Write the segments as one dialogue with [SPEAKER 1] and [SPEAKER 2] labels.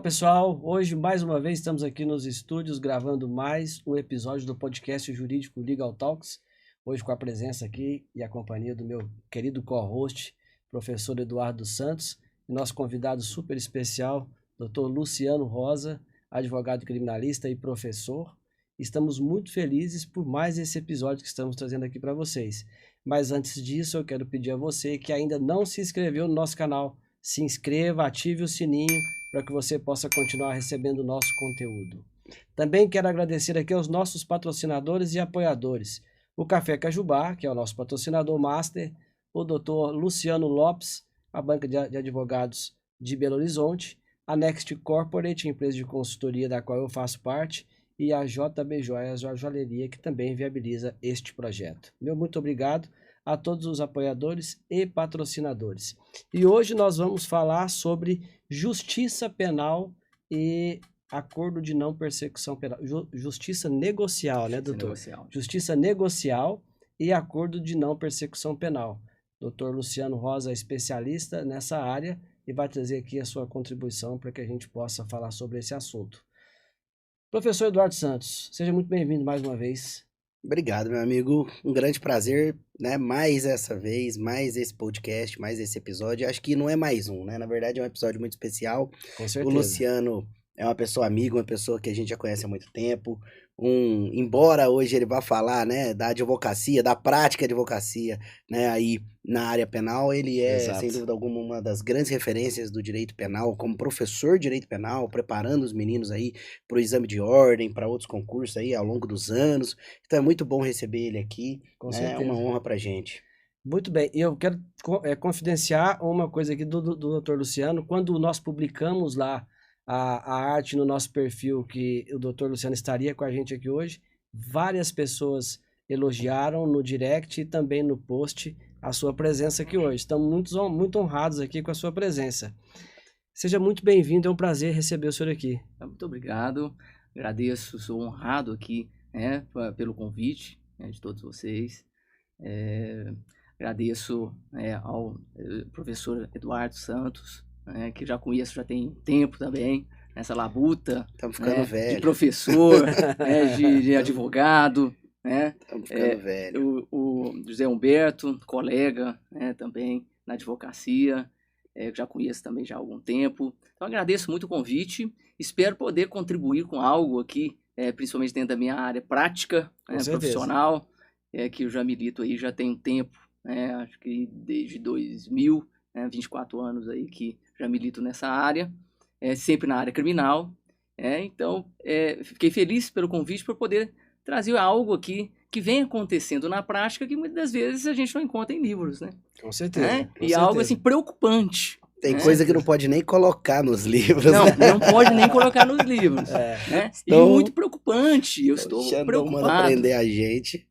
[SPEAKER 1] pessoal, hoje mais uma vez estamos aqui nos estúdios gravando mais um episódio do podcast jurídico Legal Talks, hoje com a presença aqui e a companhia do meu querido co-host, professor Eduardo Santos, e nosso convidado super especial, Dr. Luciano Rosa, advogado criminalista e professor. Estamos muito felizes por mais esse episódio que estamos trazendo aqui para vocês. Mas antes disso, eu quero pedir a você que ainda não se inscreveu no nosso canal, se inscreva, ative o sininho para que você possa continuar recebendo o nosso conteúdo. Também quero agradecer aqui aos nossos patrocinadores e apoiadores. O Café Cajubá, que é o nosso patrocinador master, o Dr. Luciano Lopes, a banca de advogados de Belo Horizonte, a Next Corporate, empresa de consultoria da qual eu faço parte, e a JB Joias, a joalheria, que também viabiliza este projeto. Meu muito obrigado a todos os apoiadores e patrocinadores. E hoje nós vamos falar sobre justiça penal e acordo de não persecução penal. Justiça negocial, né, doutor? Justiça negocial e acordo de não persecução penal. Doutor Luciano Rosa é especialista nessa área e vai trazer aqui a sua contribuição para que a gente possa falar sobre esse assunto. Professor Eduardo Santos, seja muito bem-vindo mais uma vez.
[SPEAKER 2] Obrigado, meu amigo. Um grande prazer, né? Mais essa vez, mais esse podcast, mais esse episódio. Acho que não é mais um, né? Na verdade, é um episódio muito especial.
[SPEAKER 1] Com certeza.
[SPEAKER 2] O Luciano é uma pessoa amiga, uma pessoa que a gente já conhece há muito tempo. Embora hoje ele vá falar, né, da advocacia, da prática de advocacia, né, aí na área penal, ele é,
[SPEAKER 1] Exato.
[SPEAKER 2] sem dúvida alguma, uma das grandes referências do direito penal, como professor de direito penal, preparando os meninos aí para o exame de ordem, para outros concursos aí ao longo dos anos. Então é muito bom receber ele aqui,
[SPEAKER 1] Com
[SPEAKER 2] né?
[SPEAKER 1] certeza.
[SPEAKER 2] É uma honra pra gente.
[SPEAKER 1] Muito bem, e eu quero confidenciar uma coisa aqui do Dr. Luciano. Quando nós publicamos lá a arte no nosso perfil, que o Dr. Luciano estaria com a gente aqui hoje, várias pessoas elogiaram no direct e também no post a sua presença aqui hoje. Estamos muito honrados aqui com a sua presença. Seja muito bem-vindo, é um prazer receber o senhor aqui.
[SPEAKER 3] Muito obrigado, agradeço, sou honrado aqui, né, pelo convite, né, de todos vocês. Agradeço, né, ao professor Eduardo Santos, né, que já conheço já tem tempo também, nessa labuta,
[SPEAKER 2] Estamos ficando
[SPEAKER 3] né,
[SPEAKER 2] velho.
[SPEAKER 3] de professor, né, de advogado, né.
[SPEAKER 2] Estamos ficando velho.
[SPEAKER 3] O José Humberto, colega, né, também na advocacia, que já conheço também já há algum tempo. Então agradeço muito o convite, espero poder contribuir com algo aqui, principalmente dentro da minha área prática, né, profissional, que eu já milito aí já tem um tempo, né, acho que desde 2000, né, 24 anos aí que já milito nessa área, sempre na área criminal. Então fiquei feliz pelo convite para poder trazer algo aqui que vem acontecendo na prática que muitas das vezes a gente não encontra em livros, né?
[SPEAKER 1] Com certeza. Com
[SPEAKER 3] certeza. Algo assim preocupante.
[SPEAKER 2] Tem coisa que não pode nem colocar nos livros.
[SPEAKER 3] Não, né? Não pode nem colocar nos livros. Né? E muito preocupante. Eu estou preocupado.
[SPEAKER 2] Manda prender a gente.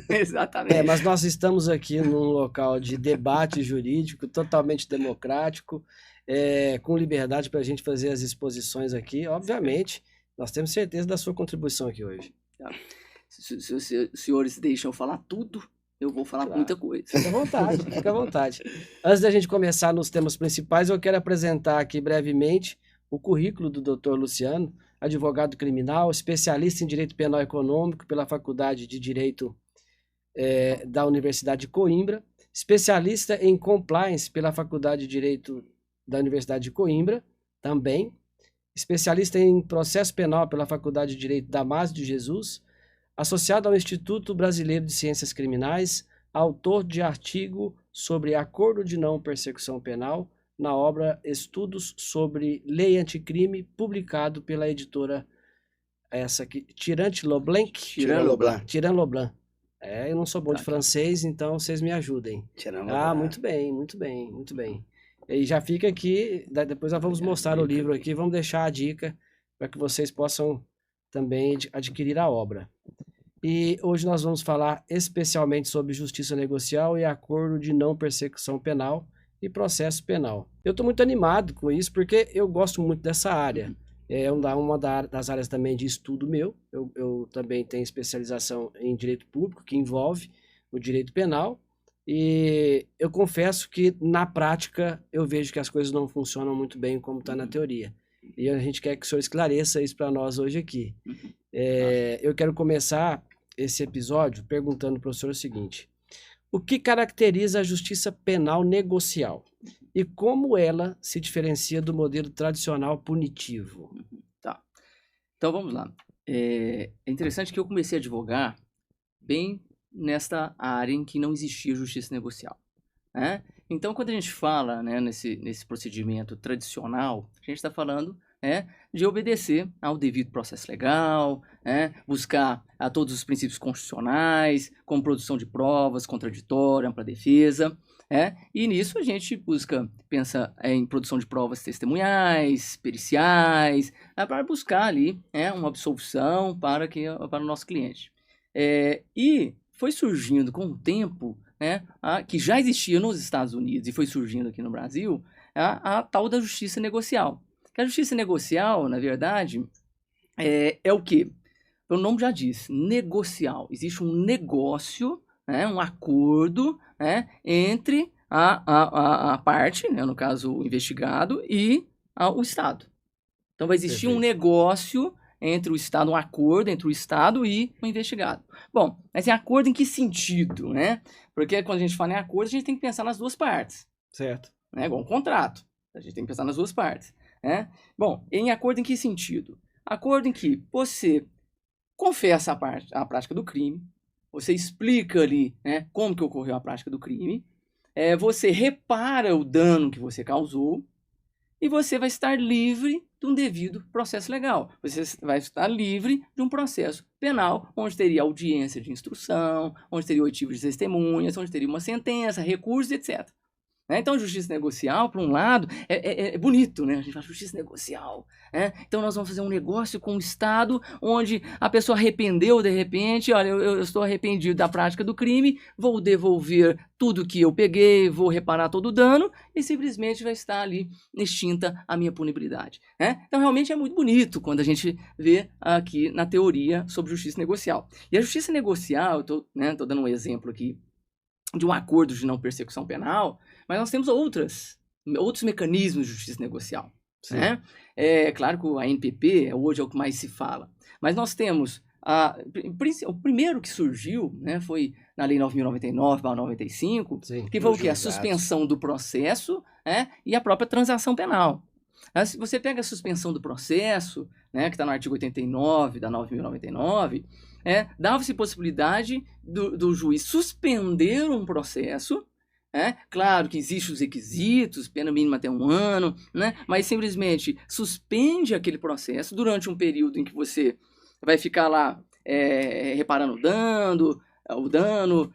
[SPEAKER 3] Exatamente.
[SPEAKER 1] Mas nós estamos aqui num local de debate jurídico totalmente democrático, com liberdade para a gente fazer as exposições aqui. Obviamente, nós temos certeza da sua contribuição aqui hoje.
[SPEAKER 3] Tá. Se os senhores deixam eu falar tudo, eu vou falar muita coisa.
[SPEAKER 1] Fica à vontade, fica à vontade. Antes da gente começar nos temas principais, eu quero apresentar aqui brevemente o currículo do Dr. Luciano, advogado criminal, especialista em Direito Penal Econômico pela Faculdade de Direito da Universidade de Coimbra, especialista em Compliance pela Faculdade de Direito da Universidade de Coimbra, também, especialista em Processo Penal pela Faculdade de Direito Damásio de Jesus, associado ao Instituto Brasileiro de Ciências Criminais, autor de artigo sobre acordo de não persecução penal na obra Estudos sobre Lei Anticrime, publicado pela editora essa aqui, Tirant Leblanc. Tirant Leblanc. Eu não sou bom de francês, então vocês me ajudem. Muito bem, muito bem, muito bem. E já fica aqui, depois nós vamos mostrar o livro aqui, vamos deixar a dica para que vocês possam também adquirir a obra. E hoje nós vamos falar especialmente sobre justiça negocial e acordo de não persecução penal e processo penal. Eu estou muito animado com isso porque eu gosto muito dessa área. É uma das áreas também de estudo meu. Eu também tenho especialização em direito público, que envolve o direito penal. E eu confesso que na prática eu vejo que as coisas não funcionam muito bem como está na teoria. E a gente quer que o senhor esclareça isso para nós hoje aqui.
[SPEAKER 3] Uhum.
[SPEAKER 1] Eu quero começar esse episódio perguntando para o senhor o seguinte: o que caracteriza a justiça penal negocial? E como ela se diferencia do modelo tradicional punitivo?
[SPEAKER 3] Tá. Então vamos lá. É interessante que eu comecei a advogar bem nesta área em que não existia justiça negocial, né? Então, quando a gente fala, né, nesse procedimento tradicional, a gente está falando, de obedecer ao devido processo legal, buscar a todos os princípios constitucionais, como produção de provas, contraditória, ampla defesa. E nisso a gente pensa em produção de provas testemunhais, periciais, para buscar ali uma absolvição para o nosso cliente. E foi surgindo com o tempo, que já existia nos Estados Unidos e foi surgindo aqui no Brasil, a tal da justiça negocial. Que a justiça negocial, na verdade, é o quê? O nome já diz, negocial. Existe um negócio, um acordo entre a parte, no caso o investigado, e o Estado. Então vai existir um negócio entre o Estado, um acordo entre o Estado e o investigado. Bom, mas é acordo em que sentido, né? Porque quando a gente fala em acordo, a gente tem que pensar nas duas partes.
[SPEAKER 1] Certo.
[SPEAKER 3] Igual um contrato. A gente tem que pensar nas duas partes. Bom, em acordo em que sentido? Acordo em que você confessa a prática do crime, você explica ali como que ocorreu a prática do crime, você repara o dano que você causou, e você vai estar livre de um devido processo legal. Você vai estar livre de um processo penal, onde teria audiência de instrução, onde teria oitiva de testemunhas, onde teria uma sentença, recursos, etc. Então, justiça negocial, por um lado, é bonito, né? A gente fala justiça negocial. Então, nós vamos fazer um negócio com o Estado, onde a pessoa arrependeu, de repente, olha, eu estou arrependido da prática do crime, vou devolver tudo que eu peguei, vou reparar todo o dano, e simplesmente vai estar ali extinta a minha punibilidade. Então, realmente é muito bonito quando a gente vê aqui na teoria sobre justiça negocial. E a justiça negocial, eu estou dando um exemplo aqui de um acordo de não persecução penal, mas nós temos outros mecanismos de justiça negocial. Claro que a NPP hoje é o que mais se fala, mas nós temos o primeiro que surgiu, foi na Lei 9.099/95, que foi o quê? A suspensão do processo e a própria transação penal. Se você pega a suspensão do processo, que está no artigo 89 da 9.099, dava-se possibilidade do juiz suspender um processo. Claro que existem os requisitos, pena mínima até 1 ano, mas simplesmente suspende aquele processo durante um período em que você vai ficar lá reparando o dano,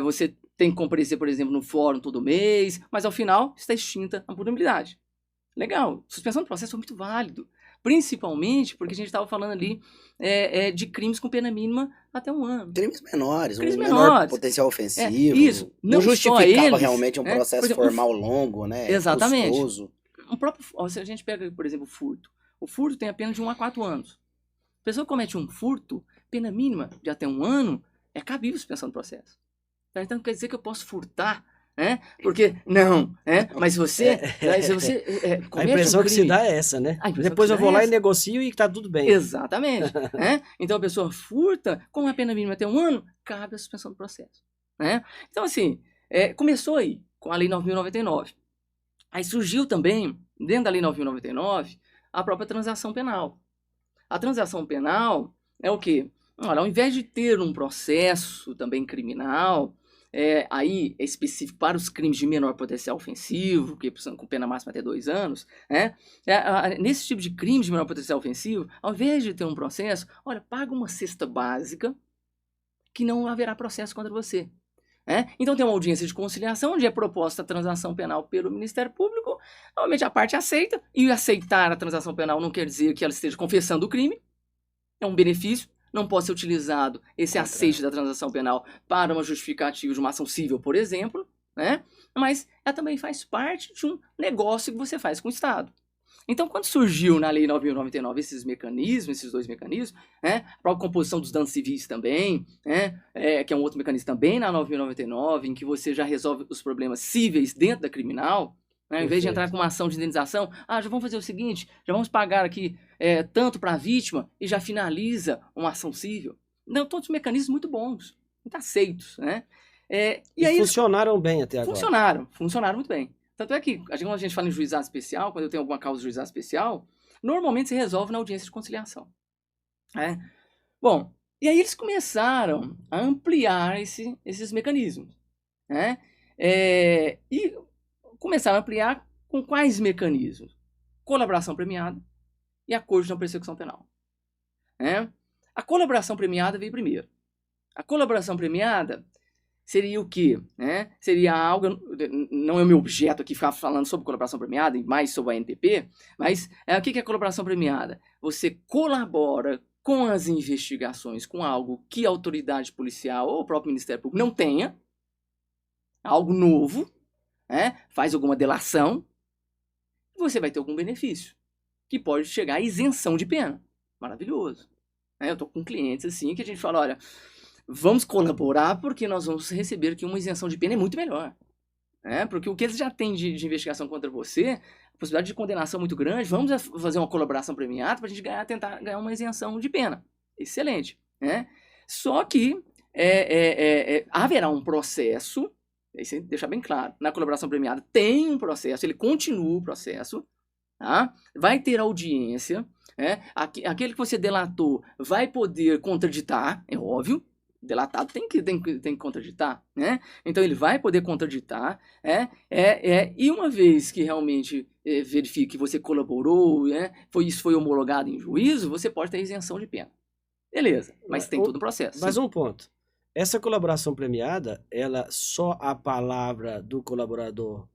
[SPEAKER 3] você tem que comparecer, por exemplo, no fórum todo mês, mas ao final está extinta a punibilidade. Legal, suspensão do processo é muito válido, principalmente porque a gente estava falando ali de crimes com pena mínima até 1 ano.
[SPEAKER 2] Crimes menores, menor potencial ofensivo.
[SPEAKER 3] Isso,
[SPEAKER 2] não justificava
[SPEAKER 3] eles,
[SPEAKER 2] realmente um processo
[SPEAKER 3] exemplo,
[SPEAKER 2] formal longo,
[SPEAKER 3] exatamente.
[SPEAKER 2] Custoso.
[SPEAKER 3] Se a gente pega, por exemplo, o furto. O furto tem a pena de 1 a 4 anos. A pessoa que comete um furto, pena mínima de até 1 ano, é cabível suspensão do processo. Então quer dizer que eu posso furtar, porque não, mas se você
[SPEAKER 1] a impressão que se dá é essa, né? Depois eu vou lá e negocio e tá tudo bem.
[SPEAKER 3] Exatamente. Então a pessoa furta, com a pena mínima até 1 ano, cabe a suspensão do processo. Então assim, começou aí, com a Lei 9.099. Aí surgiu também, dentro da Lei 9.099, a própria transação penal. A transação penal é o quê? Olha, ao invés de ter um processo também criminal, aí é específico para os crimes de menor potencial ofensivo, que são com pena máxima até 2 anos, nesse tipo de crime de menor potencial ofensivo, ao invés de ter um processo, olha, paga uma cesta básica que não haverá processo contra você. Então tem uma audiência de conciliação, onde é proposta a transação penal pelo Ministério Público, normalmente a parte aceita, e aceitar a transação penal não quer dizer que ela esteja confessando o crime, é um benefício, não pode ser utilizado esse aceite da transação penal para uma justificativa de uma ação civil, por exemplo, mas ela também faz parte de um negócio que você faz com o Estado. Então, quando surgiu na Lei 9.099 esses 2 mecanismos, a própria composição dos danos civis também, que é um outro mecanismo também na 9.099, em que você já resolve os problemas cíveis dentro da criminal, Né? Ao invés de
[SPEAKER 1] Perfeito.
[SPEAKER 3] entrar com uma ação de indenização, já vamos fazer o seguinte, já vamos pagar aqui tanto para a vítima e já finaliza uma ação civil. Não, todos os mecanismos muito bons, muito aceitos, né?
[SPEAKER 1] E
[SPEAKER 3] aí
[SPEAKER 1] funcionaram bem até agora.
[SPEAKER 3] Funcionaram muito bem. Tanto é que, quando a gente fala em juizado especial, quando eu tenho alguma causa de juizado especial, normalmente se resolve na audiência de conciliação. Né? Bom, e aí eles começaram a ampliar esses mecanismos. Né? E começaram a ampliar com quais mecanismos? Colaboração premiada e acordo de não persecução penal. Né? A colaboração premiada veio primeiro. A colaboração premiada seria o quê? Né? Seria algo, não é o meu objeto aqui ficar falando sobre colaboração premiada e mais sobre a ANPP, mas o que é colaboração premiada? Você colabora com as investigações, com algo que a autoridade policial ou o próprio Ministério Público não tenha, algo novo, né? Faz alguma delação, você vai ter algum benefício, que pode chegar à isenção de pena. Maravilhoso. Eu estou com clientes assim que a gente fala, olha, vamos colaborar porque nós vamos receber aqui uma isenção de pena é muito melhor. Porque o que eles já têm de investigação contra você, a possibilidade de condenação é muito grande, vamos fazer uma colaboração premiada para a gente tentar ganhar uma isenção de pena. Excelente. Só que haverá um processo, isso deixa bem claro, na colaboração premiada tem um processo, ele continua o processo, tá? Vai ter audiência, aquele que você delatou vai poder contraditar, é óbvio, delatado tem que contraditar, né? Então ele vai poder contraditar, e uma vez que realmente verifique que você colaborou, isso foi homologado em juízo, você pode ter isenção de pena. Beleza, mas tem todo o processo.
[SPEAKER 1] Mas um ponto, essa colaboração premiada, só a palavra do colaborador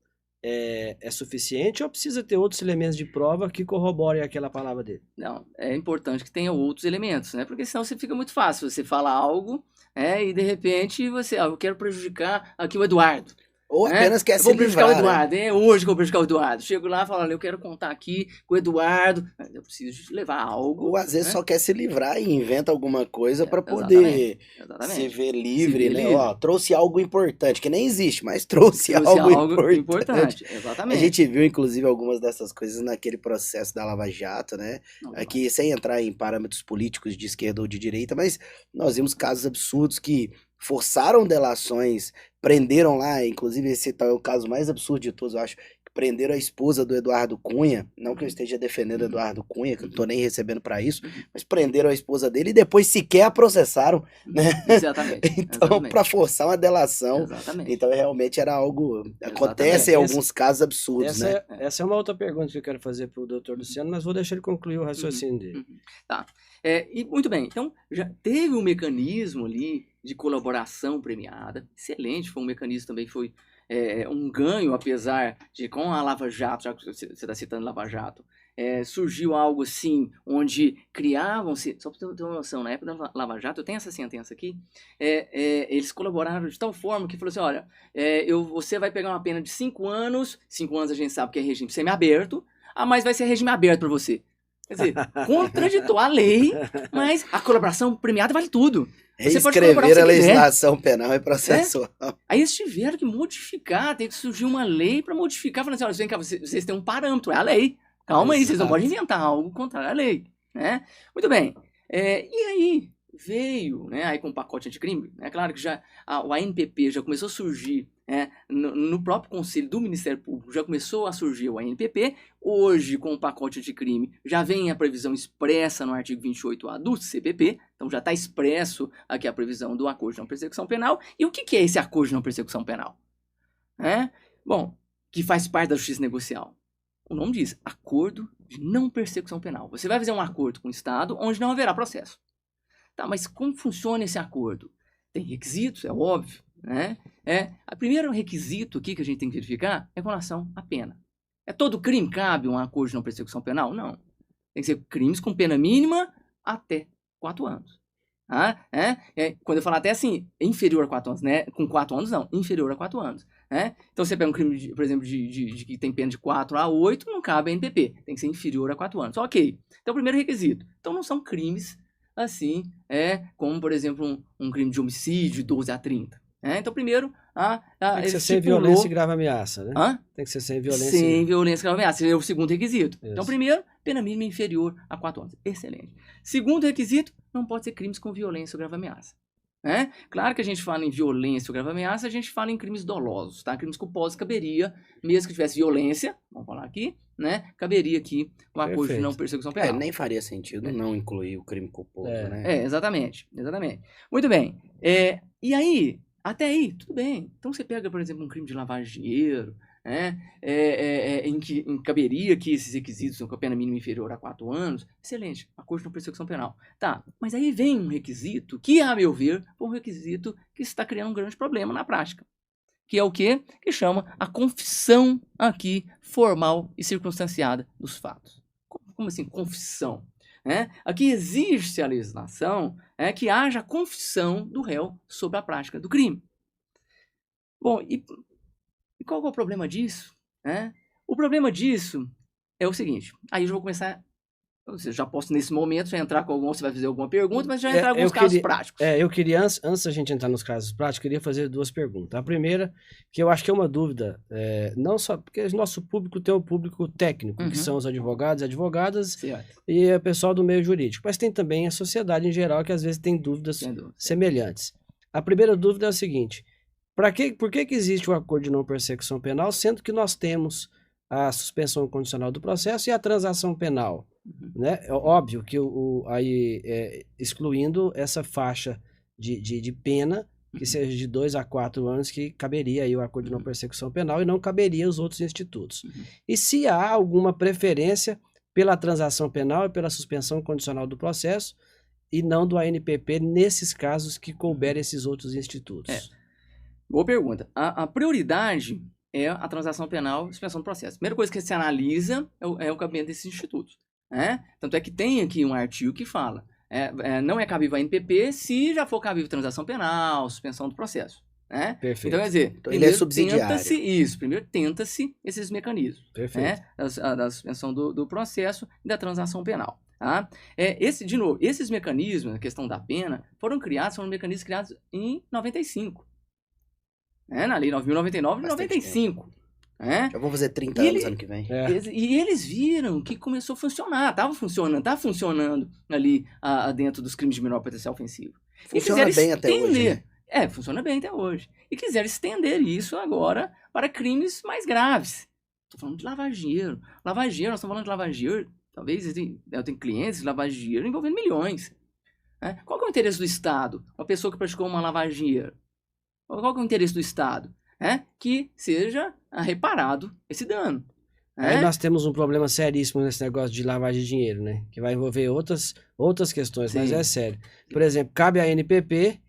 [SPEAKER 1] é suficiente ou precisa ter outros elementos de prova que corroborem aquela palavra dele?
[SPEAKER 3] Não, é importante que tenha outros elementos, né? Porque senão você fica muito fácil. Você fala algo, e de repente eu quero prejudicar aqui o Eduardo.
[SPEAKER 2] Ou apenas quer se livrar.
[SPEAKER 3] Vou prejudicar o Eduardo, hoje que eu vou prejudicar o Eduardo. Chego lá e falo, olha, eu quero contar aqui com o Eduardo, eu preciso levar algo.
[SPEAKER 2] Ou às vezes só quer se livrar e inventa alguma coisa para poder se ver livre, né? Ó, trouxe algo importante, que nem existe, mas trouxe algo importante.
[SPEAKER 3] Exatamente.
[SPEAKER 2] A gente viu, inclusive, algumas dessas coisas naquele processo da Lava Jato, né? Aqui, sem entrar em parâmetros políticos de esquerda ou de direita, mas nós vimos casos absurdos que forçaram delações, prenderam lá, inclusive esse é o caso mais absurdo de todos, eu acho, que prenderam a esposa do Eduardo Cunha, não que eu esteja defendendo o Eduardo Cunha, que eu não tô nem recebendo para isso, mas prenderam a esposa dele e depois sequer a processaram, né?
[SPEAKER 3] Exatamente.
[SPEAKER 2] Então, para forçar uma delação, então realmente era algo, acontece em alguns casos absurdos, né?
[SPEAKER 1] Essa é uma outra pergunta que eu quero fazer para o doutor Luciano, mas vou deixar ele concluir o raciocínio dele.
[SPEAKER 3] Tá, e muito bem, então já teve um mecanismo ali de colaboração premiada, excelente, foi um mecanismo também, foi um ganho, apesar de com a Lava Jato, já que você está citando Lava Jato, surgiu algo assim, onde criavam-se, só para você ter uma noção, na época da Lava Jato, eu tenho essa sentença aqui, eles colaboraram de tal forma que falou assim, olha, você vai pegar uma pena de 5 anos a gente sabe que é regime semiaberto, mas vai ser regime aberto para você. Quer dizer, contraditou a lei, mas a colaboração premiada vale tudo. Você pode
[SPEAKER 2] reescrever a legislação penal e processual.
[SPEAKER 3] Aí eles tiveram que modificar, teve que surgir uma lei para modificar, falando assim, olha, vem cá, vocês têm um parâmetro, é a lei. Calma aí, vocês não podem inventar algo contrário à lei. Né? Muito bem. E aí veio, né, aí com o pacote anticrime, é claro que já o ANPP já começou a surgir, no próprio conselho do Ministério Público já começou a surgir o ANPP, hoje com o pacote anticrime já vem a previsão expressa no artigo 28A do CPP, então já está expresso aqui a previsão do acordo de não persecução penal. E o que é esse acordo de não persecução penal? Bom, que faz parte da justiça negocial. O nome diz, acordo de não persecução penal. Você vai fazer um acordo com o Estado onde não haverá processo. Tá, mas como funciona esse acordo? Tem requisitos, é óbvio, né? O primeiro requisito aqui que a gente tem que verificar é com relação à pena. Todo crime cabe um acordo de não persecução penal? Não. Tem que ser crimes com pena mínima até 4 anos. Quando eu falar até assim, inferior a 4 anos, né? Com 4 anos não, inferior a 4 anos. Então você pega um crime, por exemplo, de que tem pena de 4 a 8, não cabe a NPP, tem que ser inferior a 4 anos. Ok, então o primeiro requisito. Então não são crimes assim, como por exemplo um crime de homicídio de 12 a 30. Então, primeiro,
[SPEAKER 1] Tem que
[SPEAKER 3] ele
[SPEAKER 1] ser sem
[SPEAKER 3] estipulou...
[SPEAKER 1] violência e grave ameaça, né?
[SPEAKER 3] Hã?
[SPEAKER 1] Tem que ser sem violência.
[SPEAKER 3] Sem violência e grave ameaça. Esse é o segundo requisito.
[SPEAKER 1] Isso.
[SPEAKER 3] Então, primeiro, pena mínima inferior a 4 anos. Excelente. Segundo requisito, não pode ser crimes com violência ou grave ameaça. Claro que a gente fala em violência ou grave ameaça, a gente fala em crimes dolosos, tá? Crimes culposos caberia, mesmo que tivesse violência, vamos falar aqui, né? Caberia aqui o acordo de
[SPEAKER 1] Perfeito.
[SPEAKER 3] não persecução penal.
[SPEAKER 2] Nem faria sentido não incluir o crime culposo, né?
[SPEAKER 3] Exatamente. Muito bem. E aí, até aí, tudo bem. Então você pega, por exemplo, um crime de lavagem de dinheiro, em que caberia que esses requisitos com a pena mínima inferior a 4 anos, excelente, acordo de não persecução penal. Tá, mas aí vem um requisito que, a meu ver, foi um requisito que está criando um grande problema na prática. Que é o quê? Que chama a confissão aqui formal e circunstanciada dos fatos. Como assim, confissão? Aqui exige-se a legislação que haja a confissão do réu sobre a prática do crime. Bom, e qual é o problema disso? O problema disso é o seguinte, aí eu já vou começar, eu já posso nesse momento já entrar com algum, você vai fazer alguma pergunta, mas já entrar em alguns casos práticos.
[SPEAKER 1] Eu queria, antes da gente entrar nos casos práticos, queria fazer 2 perguntas. A primeira, que eu acho que é uma dúvida, não só porque o nosso público tem um público técnico, que são os advogados e advogadas,
[SPEAKER 3] certo,
[SPEAKER 1] e o pessoal do meio jurídico, mas tem também a sociedade em geral que às vezes tem dúvidas semelhantes. A primeira dúvida é a seguinte: por que existe o acordo de não persecução penal, sendo que nós temos a suspensão condicional do processo e a transação penal? Né? É óbvio que excluindo essa faixa de pena, que seja de 2 a 4 anos, que caberia aí o acordo de não persecução penal e não caberia os outros institutos. E se há alguma preferência pela transação penal e pela suspensão condicional do processo e não do ANPP nesses casos que couberem esses outros institutos?
[SPEAKER 3] Boa pergunta. A prioridade é a transação penal e suspensão do processo. A primeira coisa que se analisa é o cabimento desses institutos. Tanto é que tem aqui um artigo que fala não é cabível a NPP se já for cabível transação penal, suspensão do processo.
[SPEAKER 1] Perfeito.
[SPEAKER 3] Então, quer dizer,
[SPEAKER 2] ele é subsidiário.
[SPEAKER 3] Primeiro tenta-se esses mecanismos.
[SPEAKER 1] Perfeito.
[SPEAKER 3] Da suspensão do processo e da transação penal. Tá? De novo, esses mecanismos, a questão da pena, foram mecanismos criados em 95. Na Lei 9.099 de 95.
[SPEAKER 2] Já vão fazer 30 anos ano que vem.
[SPEAKER 3] E eles viram que começou a funcionar, tá funcionando ali dentro dos crimes de menor potencial ofensivo.
[SPEAKER 2] Funciona bem até hoje, né?
[SPEAKER 3] Funciona bem até hoje. E quiseram estender isso agora para crimes mais graves. Estou falando de lavagem de dinheiro. Lavagem de dinheiro, nós estamos falando de lavagem de dinheiro, talvez eu tenho clientes de lavagem de dinheiro envolvendo milhões. Qual que é o interesse do Estado? Uma pessoa que praticou uma lavagem de dinheiro. Qual que é o interesse do Estado? Que seja reparado esse dano.
[SPEAKER 1] Aí nós temos um problema seríssimo nesse negócio de lavagem de dinheiro, né? Que vai envolver outras questões, mas é sério. Por exemplo, cabe a NPP,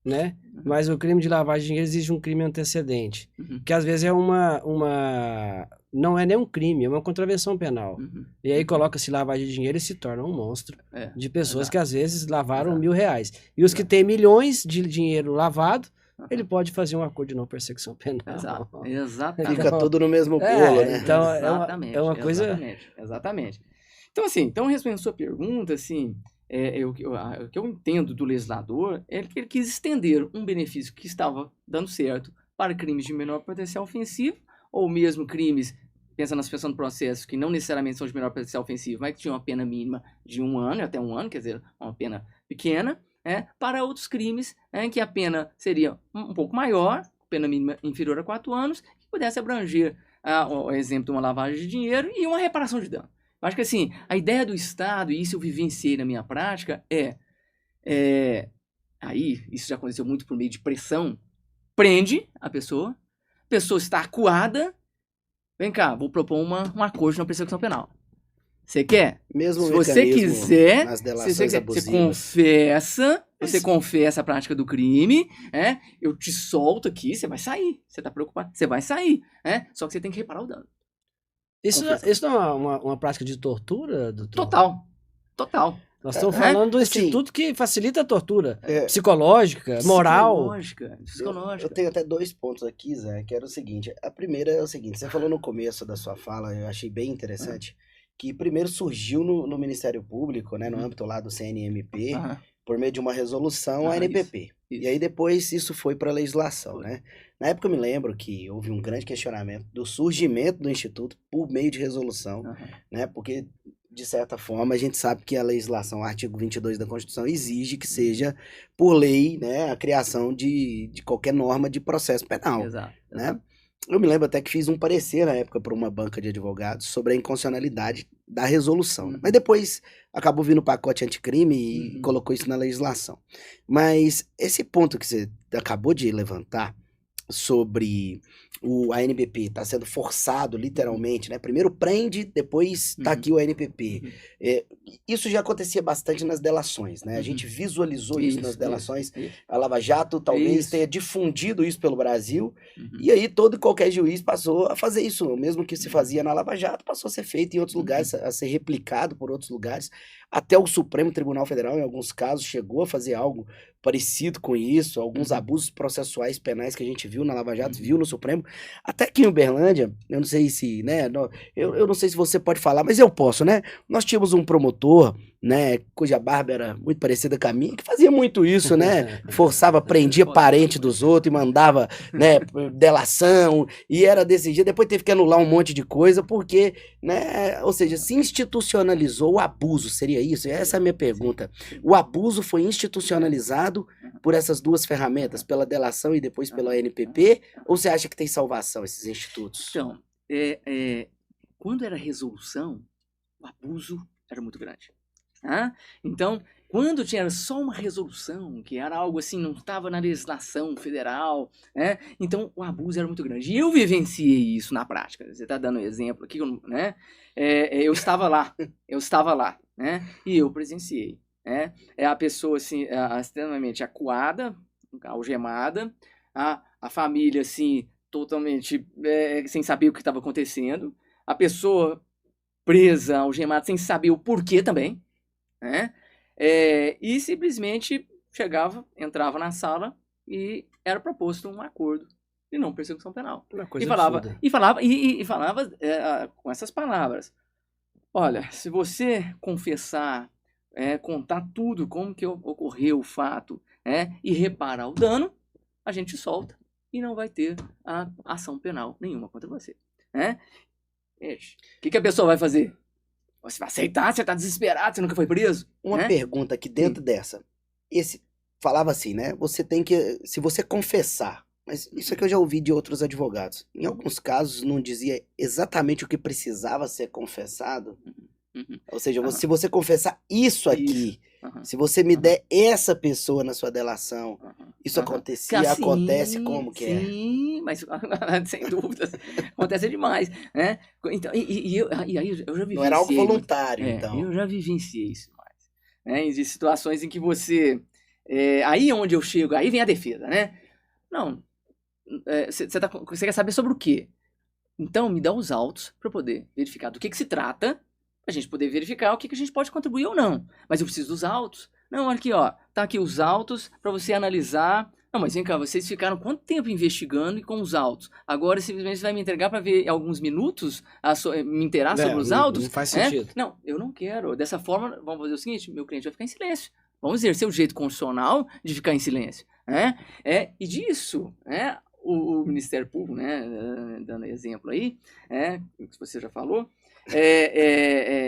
[SPEAKER 1] né? Mas o crime de lavagem de dinheiro exige um crime antecedente. Que às vezes não é nem um crime, é uma contravenção penal. E aí coloca-se lavagem de dinheiro e se torna um monstro de pessoas que às vezes lavaram R$1.000. E os que têm milhões de dinheiro lavado, ele pode fazer um acordo de não persecução penal.
[SPEAKER 3] Exatamente.
[SPEAKER 2] Fica tudo no mesmo bolo, né?
[SPEAKER 1] Então, é uma coisa...
[SPEAKER 3] Exatamente. Então, assim, respondendo a sua pergunta, assim, o que eu entendo do legislador é que ele quis estender um benefício que estava dando certo para crimes de menor potencial ofensivo, ou mesmo crimes, pensando na suspensão do processo, que não necessariamente são de menor potencial ofensivo, mas que tinham uma pena mínima de 1 ano, até 1 ano, quer dizer, uma pena pequena, para outros crimes em que a pena seria um pouco maior, pena mínima inferior a 4 anos, que pudesse abranger o exemplo de uma lavagem de dinheiro e uma reparação de dano. Eu acho que assim, a ideia do Estado, e isso eu vivenciei na minha prática, aí, isso já aconteceu muito por meio de pressão, prende a pessoa está acuada, vem cá, vou propor um acordo de não persecução penal. Você quer?
[SPEAKER 2] Mesmo
[SPEAKER 3] se você quiser, você
[SPEAKER 2] abusivas.
[SPEAKER 3] confessa a prática do crime, eu te solto aqui, você vai sair. Você tá preocupado? Você vai sair. Só que você tem que reparar o dano.
[SPEAKER 1] Isso não é uma prática de tortura, doutor?
[SPEAKER 3] Total.
[SPEAKER 1] Nós estamos falando do instituto que facilita a tortura psicológica, moral.
[SPEAKER 3] Psicológica.
[SPEAKER 2] Eu tenho até 2 pontos aqui, Zé, que era o seguinte. A primeira é o seguinte, você falou no começo da sua fala, eu achei bem interessante, que primeiro surgiu no Ministério Público, né, no âmbito lá do CNMP, por meio de uma resolução, a NPP. E aí depois isso foi para a legislação, né? Na época eu me lembro que houve um grande questionamento do surgimento do Instituto por meio de resolução, né? Porque, de certa forma, a gente sabe que a legislação, o artigo 22 da Constituição, exige que seja, por lei, né, a criação de qualquer norma de processo penal,
[SPEAKER 3] Exato.
[SPEAKER 2] né? Eu me lembro até que fiz um parecer na época para uma banca de advogados sobre a inconstitucionalidade da resolução, né? Mas depois acabou vindo o pacote anticrime e colocou isso na legislação. Mas esse ponto que você acabou de levantar sobre a ANPP tá sendo forçado literalmente, né? Primeiro prende, depois tá aqui o ANPP. Isso já acontecia bastante nas delações, né? A gente visualizou isso nas delações. A Lava Jato talvez tenha difundido isso pelo Brasil, e aí todo e qualquer juiz passou a fazer isso. O mesmo que se fazia na Lava Jato passou a ser feito em outros lugares, a ser replicado por outros lugares. Até o Supremo Tribunal Federal, em alguns casos, chegou a fazer algo parecido com isso. Alguns abusos processuais penais que a gente viu na Lava Jato, viu no Supremo. Até aqui em Uberlândia, eu não sei se, né, eu não sei se você pode falar, mas eu posso, né? Nós tínhamos um promotor, né, cuja barba era muito parecida com a minha, que fazia muito isso, né? Forçava, prendia parente dos outros e mandava, né, delação, e era desse jeito. Depois teve que anular um monte de coisa, porque, né, ou seja, se institucionalizou o abuso, seria isso? Essa é a minha pergunta. O abuso foi institucionalizado por essas duas ferramentas, pela delação e depois pela ANPP, ou você acha que tem salvação esses institutos?
[SPEAKER 3] Então, quando era resolução, o abuso era muito grande. Então, quando tinha só uma resolução, que era algo assim, não estava na legislação federal, né? Então o abuso era muito grande. E eu vivenciei isso na prática. Você está dando um exemplo aqui, né? Eu estava lá, né? E eu presenciei, né? É a pessoa assim, extremamente acuada, algemada, a família assim, totalmente sem saber o que estava acontecendo, a pessoa presa, algemada, sem saber o porquê também, né? E simplesmente entrava na sala e era proposto um acordo de não persecução penal.
[SPEAKER 1] Uma coisa
[SPEAKER 3] E falava com essas palavras: olha, se você confessar, contar tudo, como que ocorreu o fato, e reparar o dano, a gente solta e não vai ter a ação penal nenhuma contra você. O que a pessoa vai fazer? Você vai aceitar? Você está desesperado? Você nunca foi preso?
[SPEAKER 2] Uma pergunta aqui dentro dessa. Falava assim, né? Você tem que... Se você confessar... Mas isso aqui eu já ouvi de outros advogados. Em alguns casos não dizia exatamente o que precisava ser confessado. Ou seja, se você confessar isso aqui... Se você me der essa pessoa na sua delação, isso acontecia, acontece como que é?
[SPEAKER 3] Sim, mas sem dúvidas, acontece demais, né? Então, aí eu já vivenciei...
[SPEAKER 2] Não era algo voluntário, então.
[SPEAKER 3] Eu já vivenciei isso mais, né? De situações em que você... aí onde eu chego, aí vem a defesa, né? Não, você quer saber sobre o quê? Então me dá os autos para poder verificar do que se trata, a gente poder verificar o que a gente pode contribuir ou não. Mas eu preciso dos autos. Não, olha aqui, ó. Tá aqui os autos para você analisar. Não, mas vem cá, vocês ficaram quanto tempo investigando e com os autos? Agora simplesmente você vai me entregar para ver alguns minutos, me inteirar sobre os autos?
[SPEAKER 1] Não faz sentido.
[SPEAKER 3] Não, eu não quero. Dessa forma, vamos fazer o seguinte, meu cliente vai ficar em silêncio. Vamos exercer o jeito constitucional de ficar em silêncio. E disso, o Ministério Público, dando exemplo aí, que você já falou,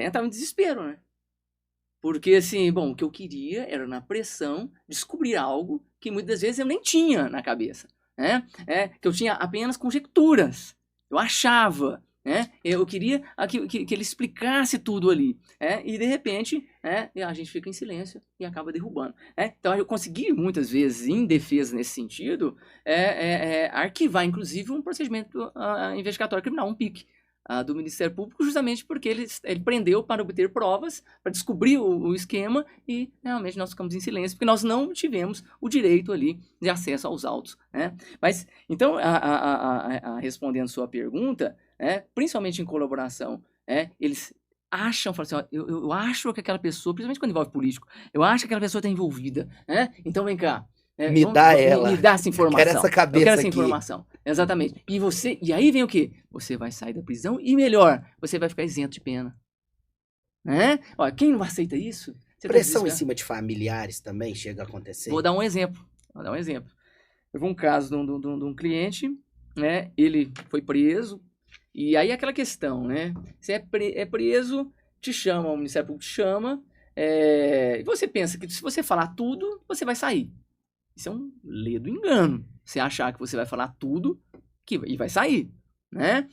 [SPEAKER 3] entrava em desespero, né? Porque, assim, bom, o que eu queria era, na pressão, descobrir algo que muitas vezes eu nem tinha na cabeça, né? Que eu tinha apenas conjecturas. Eu achava, né? Eu queria que ele explicasse tudo ali, e de repente, a gente fica em silêncio e acaba derrubando. Então, eu consegui, muitas vezes, em defesa nesse sentido, arquivar, inclusive, um procedimento investigatório criminal, um PIC, do Ministério Público, justamente porque ele prendeu para obter provas, para descobrir o esquema, e realmente nós ficamos em silêncio, porque nós não tivemos o direito ali de acesso aos autos, né? Mas, então, respondendo sua pergunta, principalmente em colaboração, eles acham, falam assim, ó, eu acho que aquela pessoa, principalmente quando envolve político, eu acho que aquela pessoa está envolvida, então vem cá,
[SPEAKER 2] me dá
[SPEAKER 3] essa informação.
[SPEAKER 2] Eu quero essa cabeça,
[SPEAKER 3] eu quero essa
[SPEAKER 2] aqui.
[SPEAKER 3] Informação. Exatamente. E aí vem o quê? Você vai sair da prisão e, melhor, você vai ficar isento de pena. Olha, quem não aceita isso?
[SPEAKER 2] Pressão em cima de familiares também chega a acontecer?
[SPEAKER 3] Vou dar um exemplo. Vou dar um exemplo. Teve um caso de um cliente, né? Ele foi preso, e aí aquela questão, né? Você é preso, te chama, o Ministério Público te chama, e você pensa que se você falar tudo, você vai sair. Isso é um ledo engano. Você achar que você vai falar tudo e vai sair, né?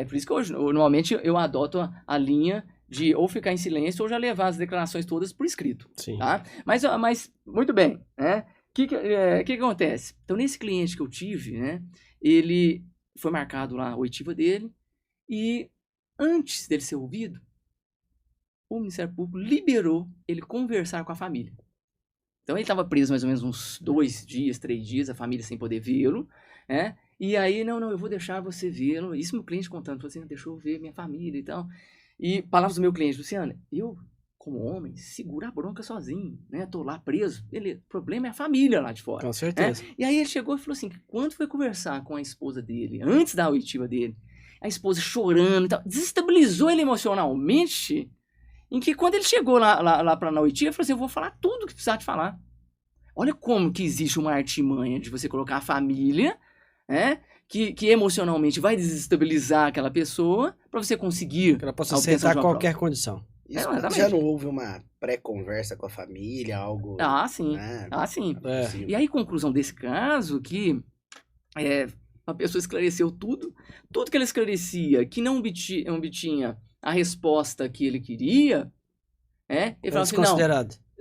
[SPEAKER 3] Por isso que hoje, normalmente, eu adoto a linha de ou ficar em silêncio ou já levar as declarações todas por escrito.
[SPEAKER 1] Sim.
[SPEAKER 3] Tá? Mas muito bem, né? O que acontece? Então, nesse cliente que eu tive, né? Ele foi marcado lá a oitiva dele e antes dele ser ouvido, o Ministério Público liberou ele conversar com a família. Então, ele estava preso mais ou menos uns 2 dias, 3 dias, a família sem poder vê-lo, né? E aí, não, eu vou deixar você vê-lo. Isso meu cliente contando, falou assim, deixa eu ver minha família e tal. E palavras do meu cliente, Luciana, eu, como homem, seguro a bronca sozinho, né? Tô lá preso, beleza. O problema é a família lá de fora.
[SPEAKER 1] Com certeza.
[SPEAKER 3] Né? E aí ele chegou e falou assim, que quando foi conversar com a esposa dele, antes da oitiva dele, a esposa chorando e tal, desestabilizou ele emocionalmente, em que quando ele chegou lá pra oitiva, ele falou assim, eu vou falar tudo que precisar de falar. Olha como que existe uma artimanha de você colocar a família, né? Que emocionalmente vai desestabilizar aquela pessoa para você conseguir...
[SPEAKER 1] Que ela possa aceitar qualquer condição.
[SPEAKER 2] Isso já não houve uma pré-conversa com a família, algo...
[SPEAKER 3] Ah, sim.
[SPEAKER 2] Né?
[SPEAKER 3] Ah, sim.
[SPEAKER 1] É.
[SPEAKER 3] E aí, conclusão desse caso, que a pessoa esclareceu tudo que ele esclarecia, que não obtinha a resposta que ele queria, ele falava assim,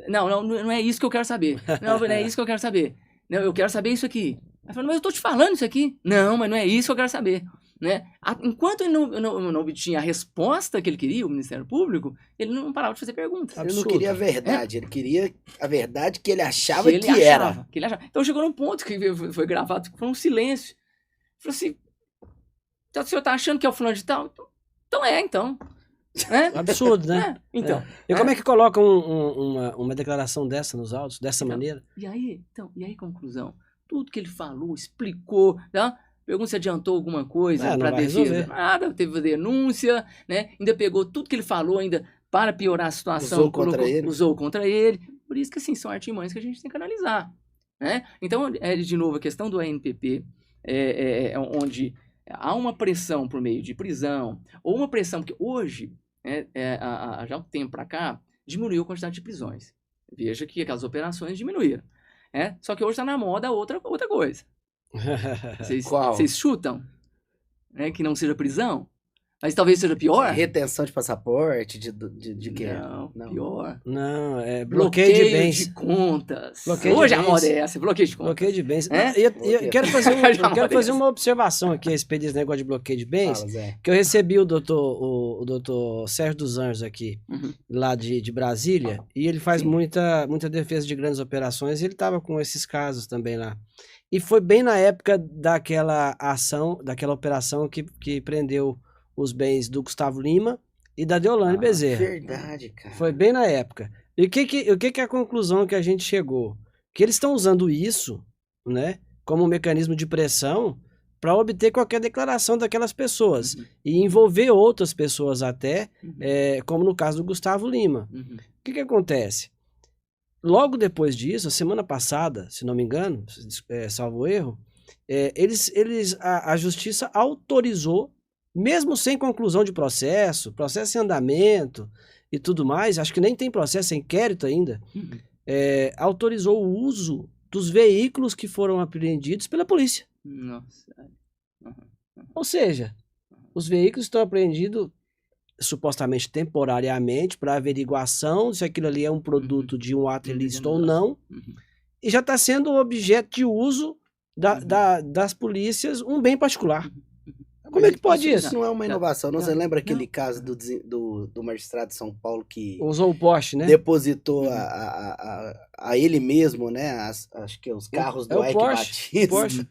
[SPEAKER 3] não é isso que eu quero saber. Não é isso que eu quero saber. Não, eu quero saber isso aqui. Aí falou, mas eu tô te falando isso aqui. Não, mas não é isso que eu quero saber. Né? Enquanto ele não obtinha a resposta que ele queria, o Ministério Público, ele não parava de fazer perguntas.
[SPEAKER 2] Ele não queria a verdade, ele queria a verdade que ele achava que era.
[SPEAKER 3] Então chegou num ponto que foi gravado, foi um silêncio. Falou assim, o senhor tá achando que é o fulano de tal? Então então.
[SPEAKER 1] Absurdo, né?
[SPEAKER 3] Então.
[SPEAKER 1] E como é que coloca uma declaração dessa nos autos, dessa maneira?
[SPEAKER 3] E aí, conclusão? Tudo que ele falou, explicou, tá? Pergunta se adiantou alguma coisa para defesa. Nada, teve denúncia, né? Ainda pegou tudo que ele falou, ainda para piorar a situação. Usou contra ele. Por isso que, assim, são artimanhas que a gente tem que analisar. Né? Então, de novo, a questão do ANPP, onde há uma pressão por meio de prisão, ou uma pressão, porque hoje, já há um tempo para cá, diminuiu a quantidade de prisões. Veja que aquelas operações diminuíram. Só que hoje está na moda outra coisa. Vocês chutam? Que não seja prisão? Mas talvez seja pior?
[SPEAKER 2] Retenção de passaporte, de quê?
[SPEAKER 3] Não, pior.
[SPEAKER 1] Não, é bloqueio de bens.
[SPEAKER 3] De contas.
[SPEAKER 1] Bloqueio
[SPEAKER 3] hoje
[SPEAKER 1] de
[SPEAKER 3] a moda é essa, bloqueio de contas.
[SPEAKER 1] Bloqueio de bens. Eu quero fazer uma observação aqui a respeito desse negócio de bloqueio de bens. Que eu recebi o doutor Sérgio dos Anjos aqui, lá de Brasília, e ele faz muita defesa de grandes operações, e ele estava com esses casos também lá. E foi bem na época daquela operação que prendeu os bens do Gustavo Lima e da Deolane Bezerra.
[SPEAKER 2] Verdade, cara.
[SPEAKER 1] Foi bem na época. E o que é a conclusão que a gente chegou? Que eles estão usando isso, né, como um mecanismo de pressão para obter qualquer declaração daquelas pessoas e envolver outras pessoas até, como no caso do Gustavo Lima. O que acontece? Logo depois disso, a semana passada, se não me engano, salvo erro, a justiça autorizou, mesmo sem conclusão de processo em andamento e tudo mais, acho que nem tem processo, é inquérito ainda, autorizou o uso dos veículos que foram apreendidos pela polícia.
[SPEAKER 3] Nossa.
[SPEAKER 1] Ou seja, os veículos estão apreendidos supostamente temporariamente para averiguação se aquilo ali é um produto de um ato ilícito ou não, e já está sendo objeto de uso das polícias um bem particular. Como é que pode isso?
[SPEAKER 2] Isso não é uma inovação. Você lembra aquele caso do magistrado de São Paulo que
[SPEAKER 1] usou o poste, né?
[SPEAKER 2] Depositou a ele mesmo, né? Acho que os carros do Ike Batista.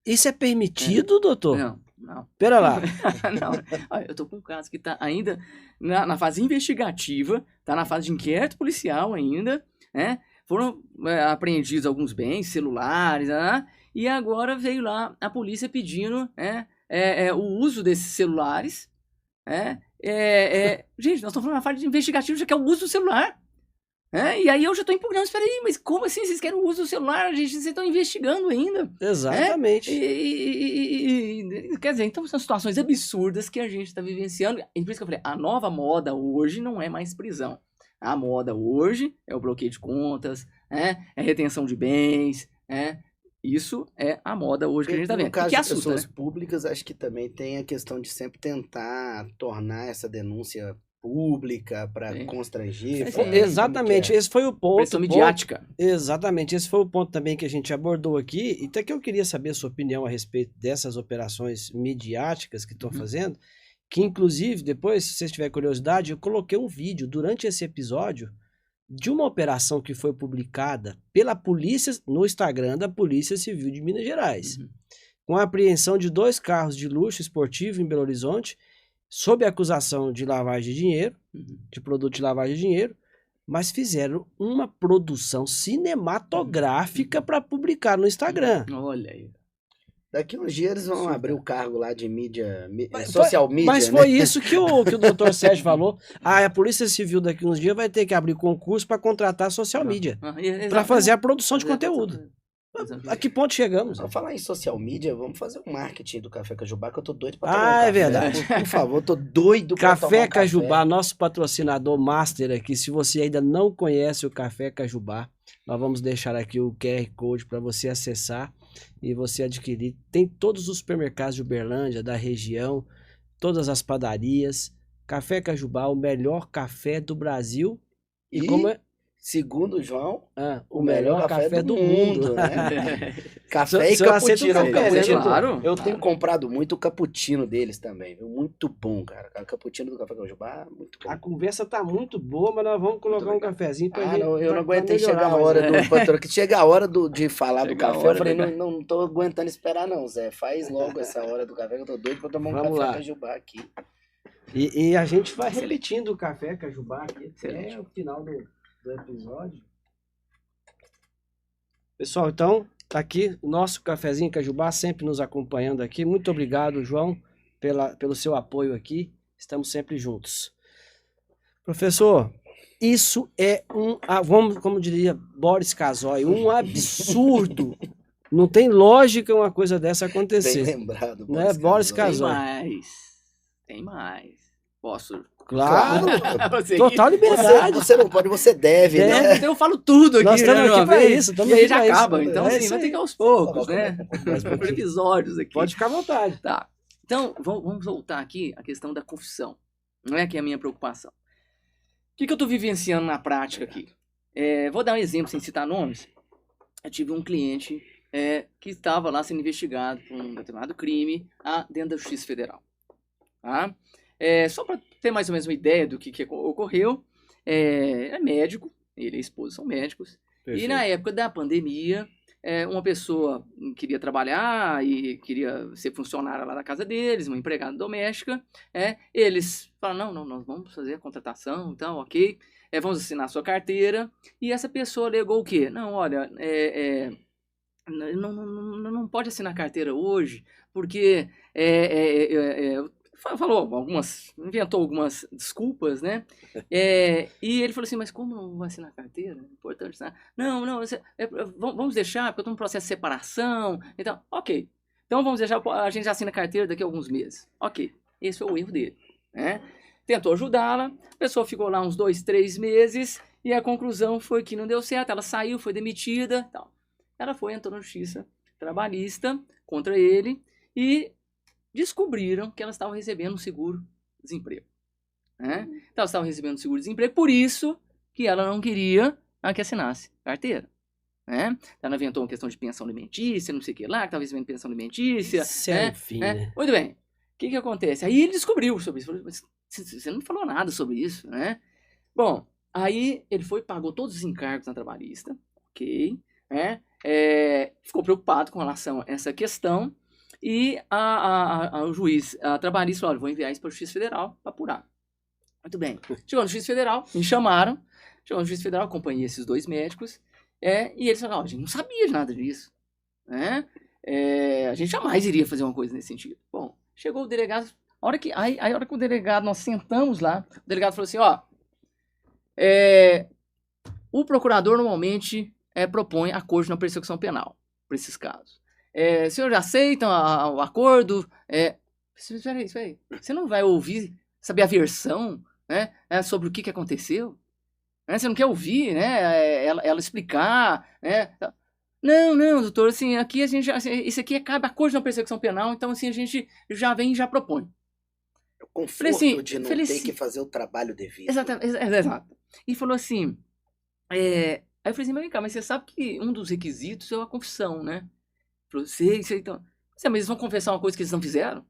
[SPEAKER 1] Isso é permitido, doutor?
[SPEAKER 3] Não.
[SPEAKER 1] Pera lá.
[SPEAKER 3] Não. Eu tô com um caso que tá ainda na fase investigativa, tá na fase de inquérito policial ainda, né? Foram apreendidos alguns bens, celulares, né? E agora veio lá a polícia pedindo o uso desses celulares. Gente, nós estamos falando na fase investigativa, já que é o uso do celular. E aí eu já tô impugnando, espera aí, mas como assim vocês querem o uso do celular? Vocês estão investigando ainda.
[SPEAKER 1] Exatamente.
[SPEAKER 3] Quer dizer, então são situações absurdas que a gente está vivenciando. E por isso que eu falei, a nova moda hoje não é mais prisão. A moda hoje é o bloqueio de contas, é retenção de bens, isso é a moda hoje que a gente está vendo.
[SPEAKER 2] No caso
[SPEAKER 3] que
[SPEAKER 2] de
[SPEAKER 3] assusta,
[SPEAKER 2] pessoas
[SPEAKER 3] né?
[SPEAKER 2] públicas, acho que também tem a questão de sempre tentar tornar essa denúncia pública para constranger.
[SPEAKER 1] Exatamente, esse foi o ponto.
[SPEAKER 3] Pressão midiática.
[SPEAKER 1] Exatamente, esse foi o ponto também que a gente abordou aqui. E até que eu queria saber a sua opinião a respeito dessas operações midiáticas que estão fazendo. Que, inclusive, depois, se você tiver curiosidade, eu coloquei um vídeo durante esse episódio de uma operação que foi publicada pela polícia, no Instagram da Polícia Civil de Minas Gerais, com a apreensão de 2 carros de luxo esportivo em Belo Horizonte, sob acusação de lavagem de dinheiro, de produto de lavagem de dinheiro, mas fizeram uma produção cinematográfica para publicar no Instagram.
[SPEAKER 3] Olha aí.
[SPEAKER 2] Daqui uns dias eles vão abrir o cargo lá de mídia, social media,
[SPEAKER 1] mas foi isso que o doutor Sérgio falou. A Polícia Civil daqui uns dias vai ter que abrir concurso para contratar social media, para fazer a produção de conteúdo. A que ponto chegamos?
[SPEAKER 2] Só falar em social media, vamos fazer um marketing do Café Cajubá, que eu tô doido pra
[SPEAKER 1] tomar um café.
[SPEAKER 2] Verdade. Por favor, eu tô doido pra tomar
[SPEAKER 1] Café Cajubá, nosso patrocinador master aqui. Se você ainda não conhece o Café Cajubá, nós vamos deixar aqui o QR Code para você acessar e você adquirir. Tem todos os supermercados de Uberlândia, da região, todas as padarias. Café Cajubá, o melhor café do Brasil. E como é?
[SPEAKER 2] Segundo o João,
[SPEAKER 1] o melhor café do mundo.
[SPEAKER 2] Né? Café e cappuccino.
[SPEAKER 3] Claro.
[SPEAKER 2] Eu tenho comprado muito o cappuccino deles também, viu? Muito bom, cara. O cappuccino do Café Cajubá, muito bom.
[SPEAKER 1] A conversa tá muito boa, mas nós vamos colocar um cafezinho pra gente.
[SPEAKER 2] Eu não aguentei chegar a hora do patrão. Que chega a hora de falar do café, eu falei, não tô aguentando esperar não, Zé. Faz logo essa hora do café, que eu tô doido pra tomar um café Cajubá aqui.
[SPEAKER 1] E a gente vai repetindo o Café Cajubá aqui até o final do episódio. Pessoal, então, tá aqui o nosso cafezinho Cajubá, sempre nos acompanhando aqui. Muito obrigado, João, pelo seu apoio aqui. Estamos sempre juntos. Professor, isso é como diria Boris Casoy, um absurdo. Não tem lógica uma coisa dessa acontecer.
[SPEAKER 2] Bem lembrado,
[SPEAKER 1] Boris Casoy.
[SPEAKER 3] Tem mais. Posso...
[SPEAKER 1] Claro, total liberdade.
[SPEAKER 2] Você não pode, você deve, né?
[SPEAKER 3] Então eu falo tudo aqui,
[SPEAKER 1] nós estamos aqui pra isso.
[SPEAKER 3] E aí já acaba, então assim, vai ter que ir aos poucos, né? Por episódios aqui.
[SPEAKER 1] Pode ficar à vontade.
[SPEAKER 3] Tá, então vamos voltar aqui à questão da confissão, não é que é a minha preocupação. O que eu tô vivenciando na prática aqui? Vou dar um exemplo, sem citar nomes. Eu tive um cliente que estava lá sendo investigado por um determinado crime dentro da Justiça Federal, tá? Só para ter mais ou menos uma ideia do que ocorreu, é médico, ele e a esposa são médicos. Perfeito. E na época da pandemia, uma pessoa queria trabalhar e queria ser funcionária lá da casa deles, uma empregada doméstica. Eles falaram, não, nós vamos fazer a contratação, então, ok, vamos assinar a sua carteira. E essa pessoa alegou o quê? Não, olha, não pode assinar a carteira hoje, porque... inventou algumas desculpas, né? E ele falou assim, mas como não vai assinar a carteira? É importante assinar. Não, vamos deixar, porque eu estou no processo de separação. Então, ok. Então vamos deixar, a gente já assina a carteira daqui a alguns meses. Ok. Esse foi o erro dele, né? Tentou ajudá-la, a pessoa ficou lá uns 2, 3 meses, e a conclusão foi que não deu certo, ela saiu, foi demitida, tal. Ela entrou na justiça trabalhista contra ele, e descobriram que elas estavam recebendo um seguro-desemprego. Né? Então, elas estavam recebendo um seguro-desemprego, por isso que ela não queria que assinasse carteira. Né? Ela inventou uma questão de pensão alimentícia, não sei o que lá, que estava recebendo pensão alimentícia.
[SPEAKER 1] Isso é fim, né?
[SPEAKER 3] Muito bem. O que acontece? Aí ele descobriu sobre isso. Falou, mas você não falou nada sobre isso, né? Bom, aí ele pagou todos os encargos na trabalhista, ok, né? Ficou preocupado com relação a essa questão. E o juiz trabalhista falou, olha, vou enviar isso para a Justiça Federal para apurar. Muito bem. Chegou na Justiça Federal, me chamaram. Chegou na Justiça Federal, acompanhei esses 2 médicos. E eles falaram, a gente não sabia de nada disso. Né? A gente jamais iria fazer uma coisa nesse sentido. Bom, chegou o delegado. A hora que o delegado, nós sentamos lá, o delegado falou assim, O procurador normalmente propõe acordo na persecução penal, para esses casos. O senhor já aceita o acordo? Espera aí. Você não vai ouvir, saber a versão, né, sobre o que aconteceu? Né? Você não quer ouvir, né, ela explicar, né? Não, doutor, assim, aqui a gente isso aqui cabe acordo na persecução penal, então assim, a gente já vem e já propõe.
[SPEAKER 2] O conforto
[SPEAKER 3] assim,
[SPEAKER 2] de não ter que fazer o trabalho devido.
[SPEAKER 3] Exato. E falou assim, aí eu falei assim, mas vem cá, mas você sabe que um dos requisitos é a confissão, né? Falou, sei, então. Mas eles vão confessar uma coisa que eles não fizeram?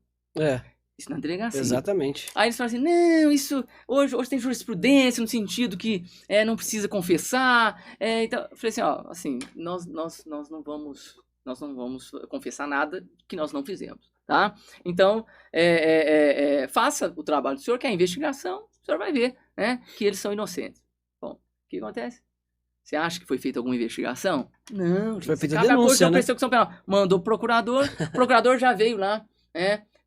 [SPEAKER 3] Isso na delegacia.
[SPEAKER 1] Exatamente.
[SPEAKER 3] Aí eles falam assim, não, isso, hoje tem jurisprudência no sentido que não precisa confessar. Então, eu falei assim, ó, assim, nós não vamos confessar nada que nós não fizemos, tá? Então, faça o trabalho do senhor, que é a investigação, o senhor vai ver, né, que eles são inocentes. Bom, o que acontece? Você acha que foi feita alguma investigação? Não,
[SPEAKER 1] foi feita
[SPEAKER 3] cabe
[SPEAKER 1] denúncia,
[SPEAKER 3] a
[SPEAKER 1] né?
[SPEAKER 3] persecução penal. Mandou o procurador já veio lá,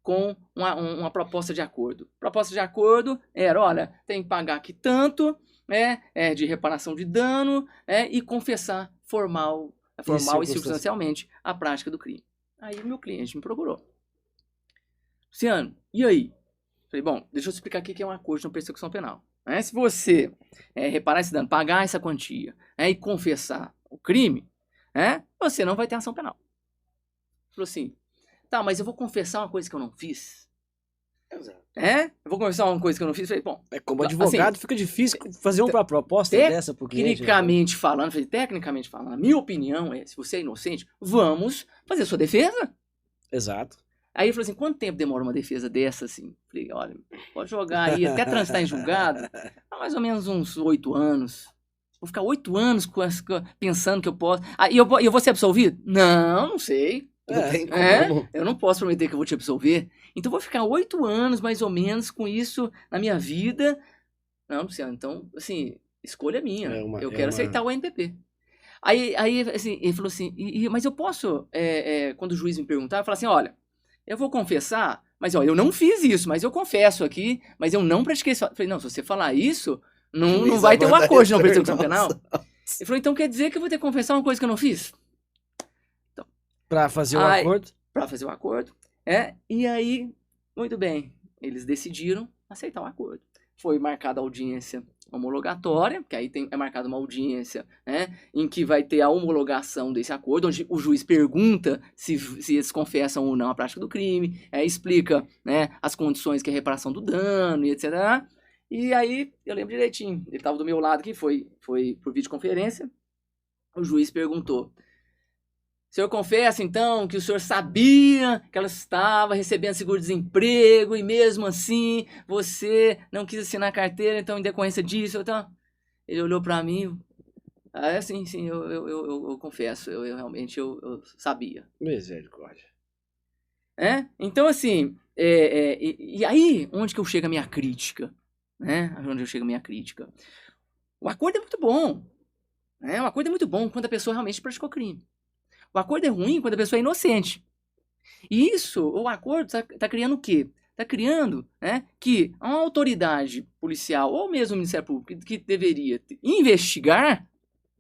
[SPEAKER 3] com uma proposta de acordo. Proposta de acordo era, olha, tem que pagar aqui tanto, de reparação de dano, e confessar formal e circunstancialmente a prática do crime. Aí o meu cliente me procurou. Luciano, e aí? Falei, bom, deixa eu explicar aqui o que é um acordo de persecução penal. Se você reparar esse dano, pagar essa quantia e confessar o crime, você não vai ter ação penal. Falou assim, tá, mas eu vou confessar uma coisa que eu não fiz.
[SPEAKER 2] Exato.
[SPEAKER 3] Eu vou confessar uma coisa que eu não fiz. Falei, bom,
[SPEAKER 1] como advogado, assim, fica difícil fazer uma proposta dessa pro cliente.
[SPEAKER 3] Tecnicamente falando, a minha opinião se você é inocente, vamos fazer a sua defesa.
[SPEAKER 1] Exato.
[SPEAKER 3] Aí ele falou assim, quanto tempo demora uma defesa dessa, assim? Falei, olha, pode jogar aí, até transitar em julgado, mais ou menos uns 8 anos. Vou ficar 8 anos pensando que eu posso... E eu vou ser absolvido? Não sei.
[SPEAKER 2] Não tem como.
[SPEAKER 3] Eu não posso prometer que eu vou te absolver. Então, eu vou ficar 8 anos, mais ou menos, com isso na minha vida. Não, Luciano, então, assim, escolha minha. Eu quero aceitar o NPP. Aí assim, ele falou assim, mas eu posso, quando o juiz me perguntar, eu falar assim, olha, eu vou confessar, mas ó, eu não fiz isso, mas eu confesso aqui, mas eu não pratiquei isso. Eu falei, não, se você falar isso, não vai ter um acordo de não persecução penal. Ele falou, então quer dizer que eu vou ter que confessar uma coisa que eu não fiz? Então,
[SPEAKER 1] pra fazer o acordo?
[SPEAKER 3] Pra fazer o acordo. E aí, muito bem, eles decidiram aceitar o acordo. Foi marcada a audiência homologatória, que aí é marcada uma audiência, em que vai ter a homologação desse acordo, onde o juiz pergunta se eles confessam ou não a prática do crime, explica, as condições que é a reparação do dano e etc. E aí, eu lembro direitinho, ele estava do meu lado aqui, foi por videoconferência, o juiz perguntou, o senhor confessa, então, que o senhor sabia que ela estava recebendo seguro-desemprego e mesmo assim você não quis assinar a carteira, então, em decorrência disso, então... Ele olhou para mim, sim, eu confesso, eu realmente eu sabia.
[SPEAKER 1] Misericórdia.
[SPEAKER 3] Então, assim, e aí, onde que eu chego a minha crítica? Onde eu chego a minha crítica? O acordo é muito bom, o acordo é muito bom quando a pessoa realmente praticou crime. O acordo é ruim quando a pessoa é inocente. E isso, o acordo está criando o quê? Está criando que uma autoridade policial ou mesmo o Ministério Público que deveria investigar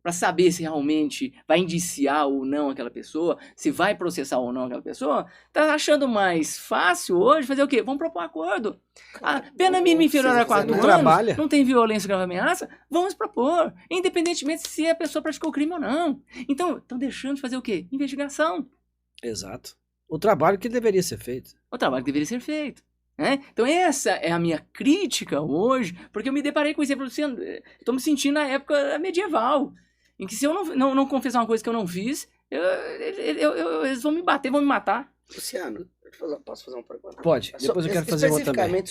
[SPEAKER 3] para saber se realmente vai indiciar ou não aquela pessoa, se vai processar ou não aquela pessoa, está achando mais fácil hoje fazer o quê? Vamos propor um acordo. A pena mínima inferior a 4 anos, não tem violência, grave ameaça, vamos propor, independentemente se a pessoa praticou crime ou não. Então, estão deixando de fazer o quê? Investigação.
[SPEAKER 1] Exato. O trabalho que deveria ser feito.
[SPEAKER 3] Então essa é a minha crítica hoje, porque eu me deparei com isso, Luciano, estou me sentindo na época medieval, em que se eu não confessar uma coisa que eu não fiz, eles vão me bater, vão me matar.
[SPEAKER 2] Luciano, posso fazer uma pergunta?
[SPEAKER 1] Pode, depois eu quero fazer uma também.
[SPEAKER 2] Especificamente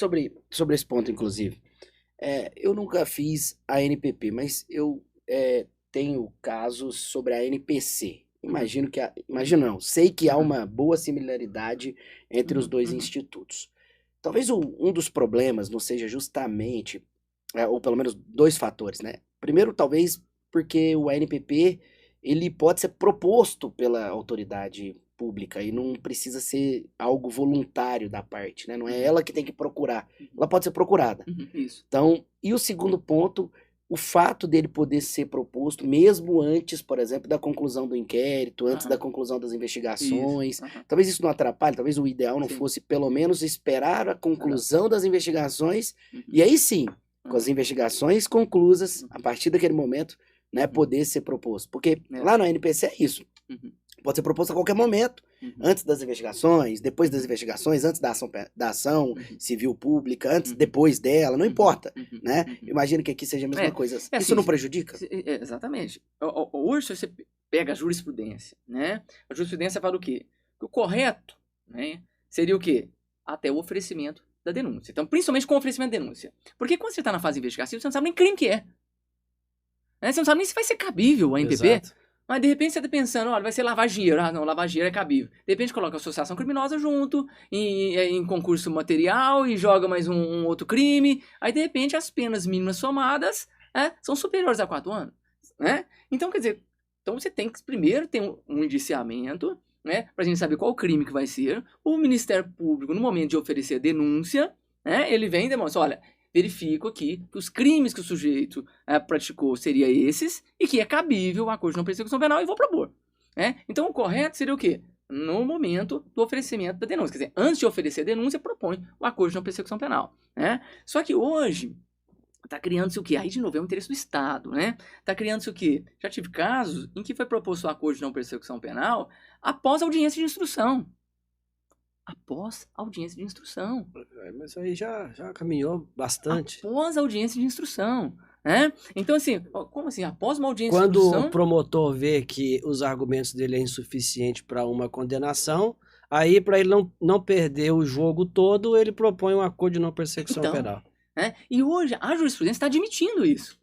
[SPEAKER 2] sobre esse ponto, inclusive. Eu nunca fiz a NPP, mas eu tenho casos sobre a NPC. Sei que há uma boa similaridade entre os dois institutos. Talvez um dos problemas não seja justamente, ou pelo menos 2 fatores, né? Primeiro, talvez porque o ANPP, ele pode ser proposto pela autoridade pública e não precisa ser algo voluntário da parte, né? Não é ela que tem que procurar, ela pode ser procurada.
[SPEAKER 3] Isso.
[SPEAKER 2] Então, e o segundo ponto o fato dele poder ser proposto mesmo antes, por exemplo, da conclusão do inquérito, antes da conclusão das investigações, talvez isso não atrapalhe, talvez o ideal não fosse pelo menos esperar a conclusão das investigações e aí sim, com as investigações conclusas, a partir daquele momento, né, poder ser proposto. Porque lá no ANPC é isso. Pode ser proposto a qualquer momento, antes das investigações, depois das investigações, antes da ação civil pública, antes, depois dela, não importa, né? Imagino que aqui seja a mesma coisa. Isso
[SPEAKER 3] assim,
[SPEAKER 2] não prejudica?
[SPEAKER 3] Exatamente. Hoje você pega a jurisprudência, né? A jurisprudência fala o quê? Que o correto, né, seria o quê? Até o oferecimento da denúncia. Então, principalmente com o oferecimento da denúncia. Porque quando você está na fase investigativa, você não sabe nem que crime que é. Né? Você não sabe nem se vai ser cabível a NPP.
[SPEAKER 1] Exato.
[SPEAKER 3] Mas de repente você tá pensando, olha, vai ser lavagem de dinheiro. Ah, não, lavagem de dinheiro é cabível. De repente coloca associação criminosa junto, em concurso material, e joga mais um outro crime. Aí de repente as penas mínimas somadas são superiores a 4 anos. Né? Então, quer dizer, então você tem que primeiro ter um indiciamento, né, pra gente saber qual o crime que vai ser. O Ministério Público, no momento de oferecer a denúncia, né, ele vem e demonstra, olha, verifico aqui que os crimes que o sujeito praticou seriam esses e que é cabível o acordo de não persecução penal e vou propor. Né? Então, o correto seria o quê? No momento do oferecimento da denúncia. Quer dizer, antes de oferecer a denúncia, propõe o acordo de não persecução penal. Né? Só que hoje está criando-se o quê? Aí, de novo, é o interesse do Estado. Né? Está criando-se o quê? Já tive casos em que foi proposto o acordo de não persecução penal após a audiência de instrução. Após a audiência de instrução.
[SPEAKER 1] Mas aí já caminhou bastante.
[SPEAKER 3] Após a audiência de instrução. Né? Então, assim, como assim? Após uma audiência
[SPEAKER 1] Quando
[SPEAKER 3] de instrução...
[SPEAKER 1] o promotor vê que os argumentos dele é insuficiente para uma condenação, aí para ele não perder o jogo todo, ele propõe um acordo de não persecução penal.
[SPEAKER 3] Né? E hoje a jurisprudência está admitindo isso.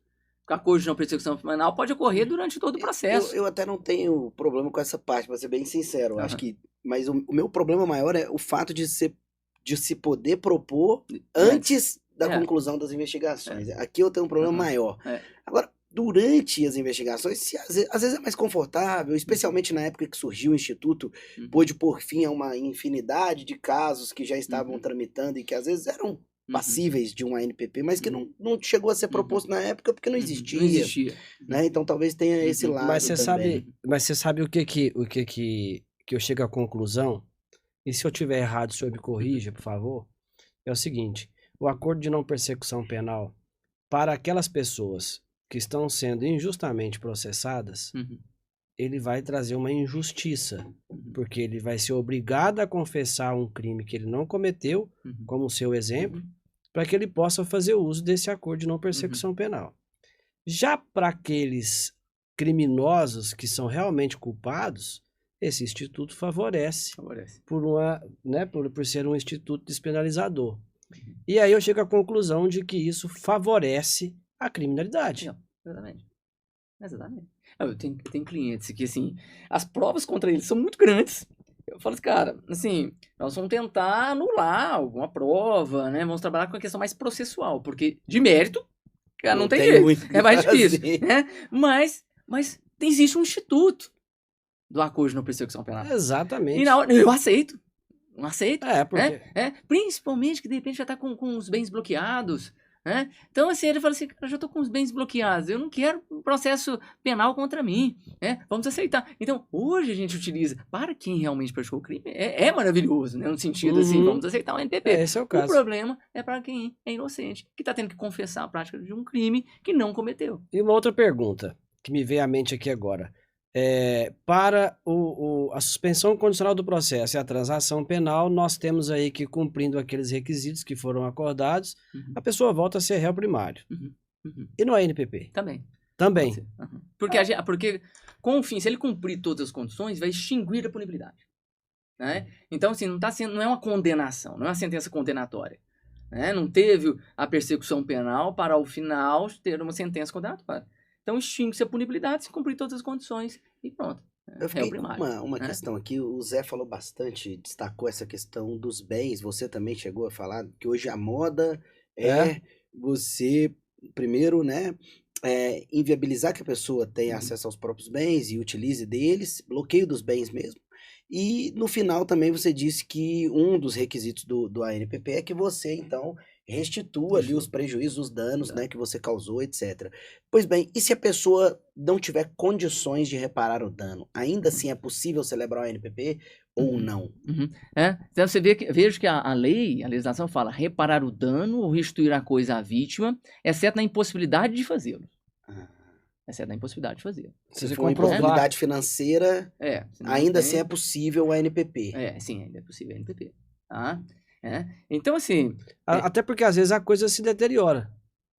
[SPEAKER 3] O acordo de não persecução penal pode ocorrer durante todo o processo.
[SPEAKER 2] Eu até não tenho problema com essa parte, para ser bem sincero. Acho que, mas o meu problema maior é o fato de se poder propor antes da conclusão das investigações. Aqui eu tenho um problema maior. Agora, durante as investigações, às vezes é mais confortável, especialmente na época que surgiu o Instituto, pôde pôr fim a uma infinidade de casos que já estavam tramitando e que às vezes eram passíveis de um ANPP, mas que não chegou a ser proposto na época porque não existia.
[SPEAKER 3] Não existia.
[SPEAKER 2] Né? Então talvez tenha esse lado
[SPEAKER 1] mas você
[SPEAKER 2] também.
[SPEAKER 1] Você sabe o que eu chego à conclusão? E se eu tiver errado, o senhor me corrija, por favor? É o seguinte, o acordo de não persecução penal para aquelas pessoas que estão sendo injustamente processadas, ele vai trazer uma injustiça, porque ele vai ser obrigado a confessar um crime que ele não cometeu, como o seu exemplo, para que ele possa fazer uso desse acordo de não persecução penal. Já para aqueles criminosos que são realmente culpados, esse instituto favorece. Por ser um instituto despenalizador. E aí eu chego à conclusão de que isso favorece a criminalidade.
[SPEAKER 3] Exatamente. Eu tenho clientes que, assim, as provas contra eles são muito grandes. Eu falo assim, cara, assim, nós vamos tentar anular alguma prova, né? Vamos trabalhar com a questão mais processual, porque de mérito, cara, não tem jeito. É mais difícil, né? Mas existe um instituto do acordo de não persecução penal.
[SPEAKER 1] Exatamente.
[SPEAKER 3] E na hora, eu aceito. Não aceito.
[SPEAKER 1] Porque...
[SPEAKER 3] Principalmente que de repente já tá com os bens bloqueados. Né? Então, assim, ele fala assim, cara, eu já tô com os bens bloqueados, eu não quero um processo penal contra mim, né? Vamos aceitar. Então, hoje a gente utiliza, para quem realmente praticou o crime, é maravilhoso, né? No sentido assim, vamos aceitar o NPP.
[SPEAKER 1] Esse é o caso.
[SPEAKER 3] O problema é para quem é inocente, que tá tendo que confessar a prática de um crime que não cometeu.
[SPEAKER 1] E uma outra pergunta, que me veio à mente aqui agora. Para a suspensão condicional do processo e a transação penal, nós temos aí que, cumprindo aqueles requisitos que foram acordados, a pessoa volta a ser réu primário. E no ANPP? Também.
[SPEAKER 3] Porque, com o fim, se ele cumprir todas as condições, vai extinguir a punibilidade. Né? Então, assim, não é uma condenação, não é uma sentença condenatória. Né? Não teve a persecução penal para, ao final, ter uma sentença condenatória. Então, extingue-se a punibilidade se cumprir todas as condições e pronto.
[SPEAKER 2] Eu fiquei com uma questão aqui, o Zé falou bastante, destacou essa questão dos bens, você também chegou a falar que hoje a moda é você, primeiro, né, inviabilizar que a pessoa tenha acesso aos próprios bens e utilize deles, bloqueio dos bens mesmo. E no final também você disse que um dos requisitos do ANPP é que você, então, restitua ali os prejuízos, os danos, né, que você causou, etc. Pois bem, e se a pessoa não tiver condições de reparar o dano? Ainda assim é possível celebrar o ANPP ou não?
[SPEAKER 3] Então você veja que a legislação fala reparar o dano ou restituir a coisa à vítima, exceto na impossibilidade de fazê-lo. Exceto na impossibilidade de fazê-lo.
[SPEAKER 2] Se for impossibilidade financeira, ainda assim é possível o ANPP.
[SPEAKER 3] Sim, ainda é possível o ANPP. Tá? Então, assim...
[SPEAKER 1] Até porque às vezes a coisa se deteriora.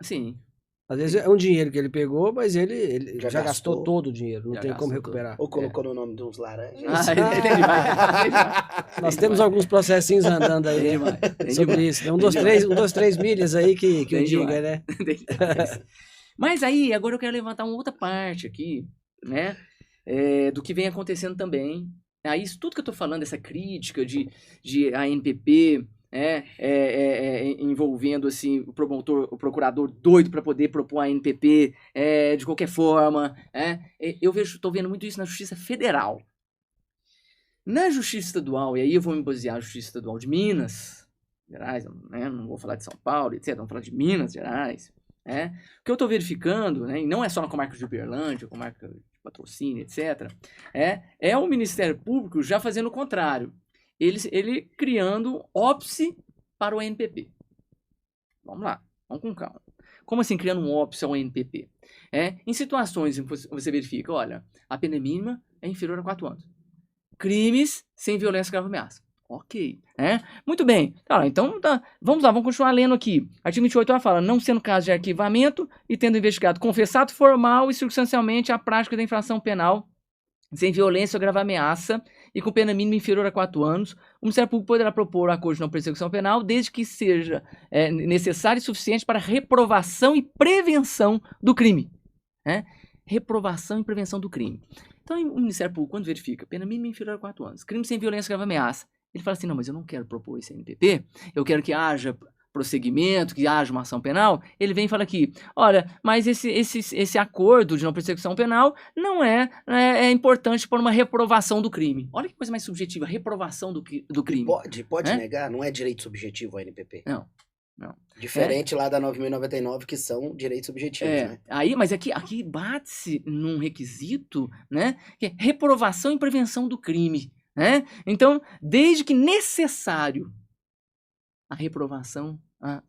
[SPEAKER 3] Sim.
[SPEAKER 1] Às vezes é um dinheiro que ele pegou, mas ele já gastou todo o dinheiro, não tem como recuperar.
[SPEAKER 2] Ou colocou no nome de uns laranjas.
[SPEAKER 3] Tem demais.
[SPEAKER 1] Nós temos alguns processinhos andando aí sobre isso. Um, dois, três milhas aí que eu diga, né?
[SPEAKER 3] Mas aí, agora eu quero levantar uma outra parte aqui, né? Do que vem acontecendo também. Aí, isso tudo que eu tô falando, essa crítica de ANPP... envolvendo assim o procurador doido para poder propor a ANPP de qualquer forma. Estou vendo muito isso na Justiça Federal. Na Justiça Estadual, e aí eu vou me basear na Justiça Estadual de Minas Gerais, né, não vou falar de São Paulo, etc., vamos falar de Minas Gerais. O que eu estou verificando, né, e não é só na comarca de Uberlândia, comarca de Patrocínio, etc., é o Ministério Público já fazendo o contrário. Ele criando óbice para o ANPP. Vamos lá, vamos com calma. Como assim criando um óbice ao ANPP? Em situações em que você verifica, olha, a pena mínima é inferior a 4 anos. Crimes sem violência, grave ou ameaça. Ok. Muito bem. Então, vamos lá, vamos continuar lendo aqui. Artigo 28 fala, não sendo caso de arquivamento e tendo investigado confessado formal e substancialmente a prática da infração penal sem violência ou grave ameaça e com pena mínima inferior a 4 anos, o Ministério Público poderá propor acordo de não persecução penal desde que seja necessário e suficiente para reprovação e prevenção do crime. Reprovação e prevenção do crime. Então, o Ministério Público, quando verifica pena mínima inferior a 4 anos, crime sem violência, grave ameaça, ele fala assim, não, mas eu não quero propor esse ANPP, eu quero que haja prosseguimento, que haja uma ação penal, ele vem e fala aqui, olha, mas esse acordo de não persecução penal não é importante para uma reprovação do crime. Olha que coisa mais subjetiva, reprovação do crime.
[SPEAKER 2] Pode negar, não é direito subjetivo o ANPP.
[SPEAKER 3] Não.
[SPEAKER 2] Diferente lá da 9.099, que são direitos subjetivos, né?
[SPEAKER 3] Mas aqui bate-se num requisito, né, que é reprovação e prevenção do crime, né? Então, desde que necessário a reprovação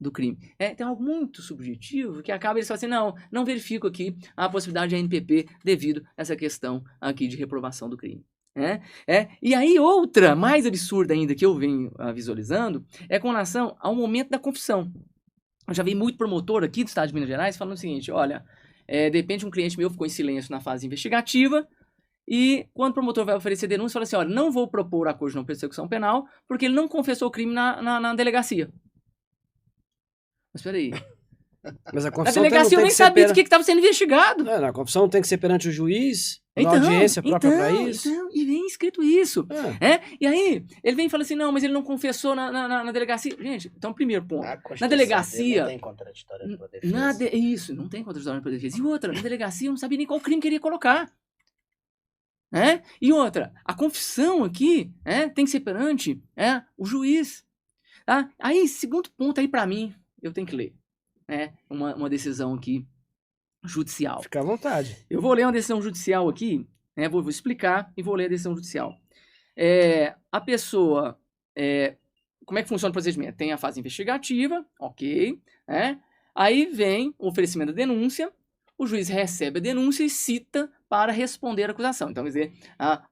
[SPEAKER 3] do crime. Tem algo muito subjetivo que acaba eles falando assim, não verifico aqui a possibilidade de ANPP devido a essa questão aqui de reprovação do crime. E aí outra, mais absurda ainda, que eu venho visualizando, é com relação ao momento da confissão. Eu já vi muito promotor aqui do Estado de Minas Gerais falando o seguinte, olha, de repente um cliente meu ficou em silêncio na fase investigativa, e quando o promotor vai oferecer denúncia, fala assim, olha, não vou propor acordo de não persecução penal, porque ele não confessou o crime na delegacia. Mas peraí.
[SPEAKER 1] Mas a confissão
[SPEAKER 3] na delegacia eu nem sabia do que estava sendo investigado.
[SPEAKER 1] Na confissão tem que ser perante o juiz, na audiência própria para isso.
[SPEAKER 3] E vem escrito isso. E aí, ele vem e fala assim, não, mas ele não confessou na delegacia. Gente, então, primeiro ponto. Na delegacia...
[SPEAKER 2] Não tem contraditório para defesa.
[SPEAKER 3] Isso, não tem contraditório para defesa. E outra, na delegacia eu não sabia nem qual crime queria colocar. E outra, a confissão aqui tem que ser perante o juiz. Tá? Aí, segundo ponto aí para mim, eu tenho que ler. Uma decisão aqui judicial.
[SPEAKER 1] Fica à vontade.
[SPEAKER 3] Eu vou ler uma decisão judicial aqui, vou explicar e vou ler a decisão judicial. A pessoa, como é que funciona o procedimento? Tem a fase investigativa, ok, aí vem o oferecimento da denúncia, o juiz recebe a denúncia e cita para responder a acusação. Então, quer dizer,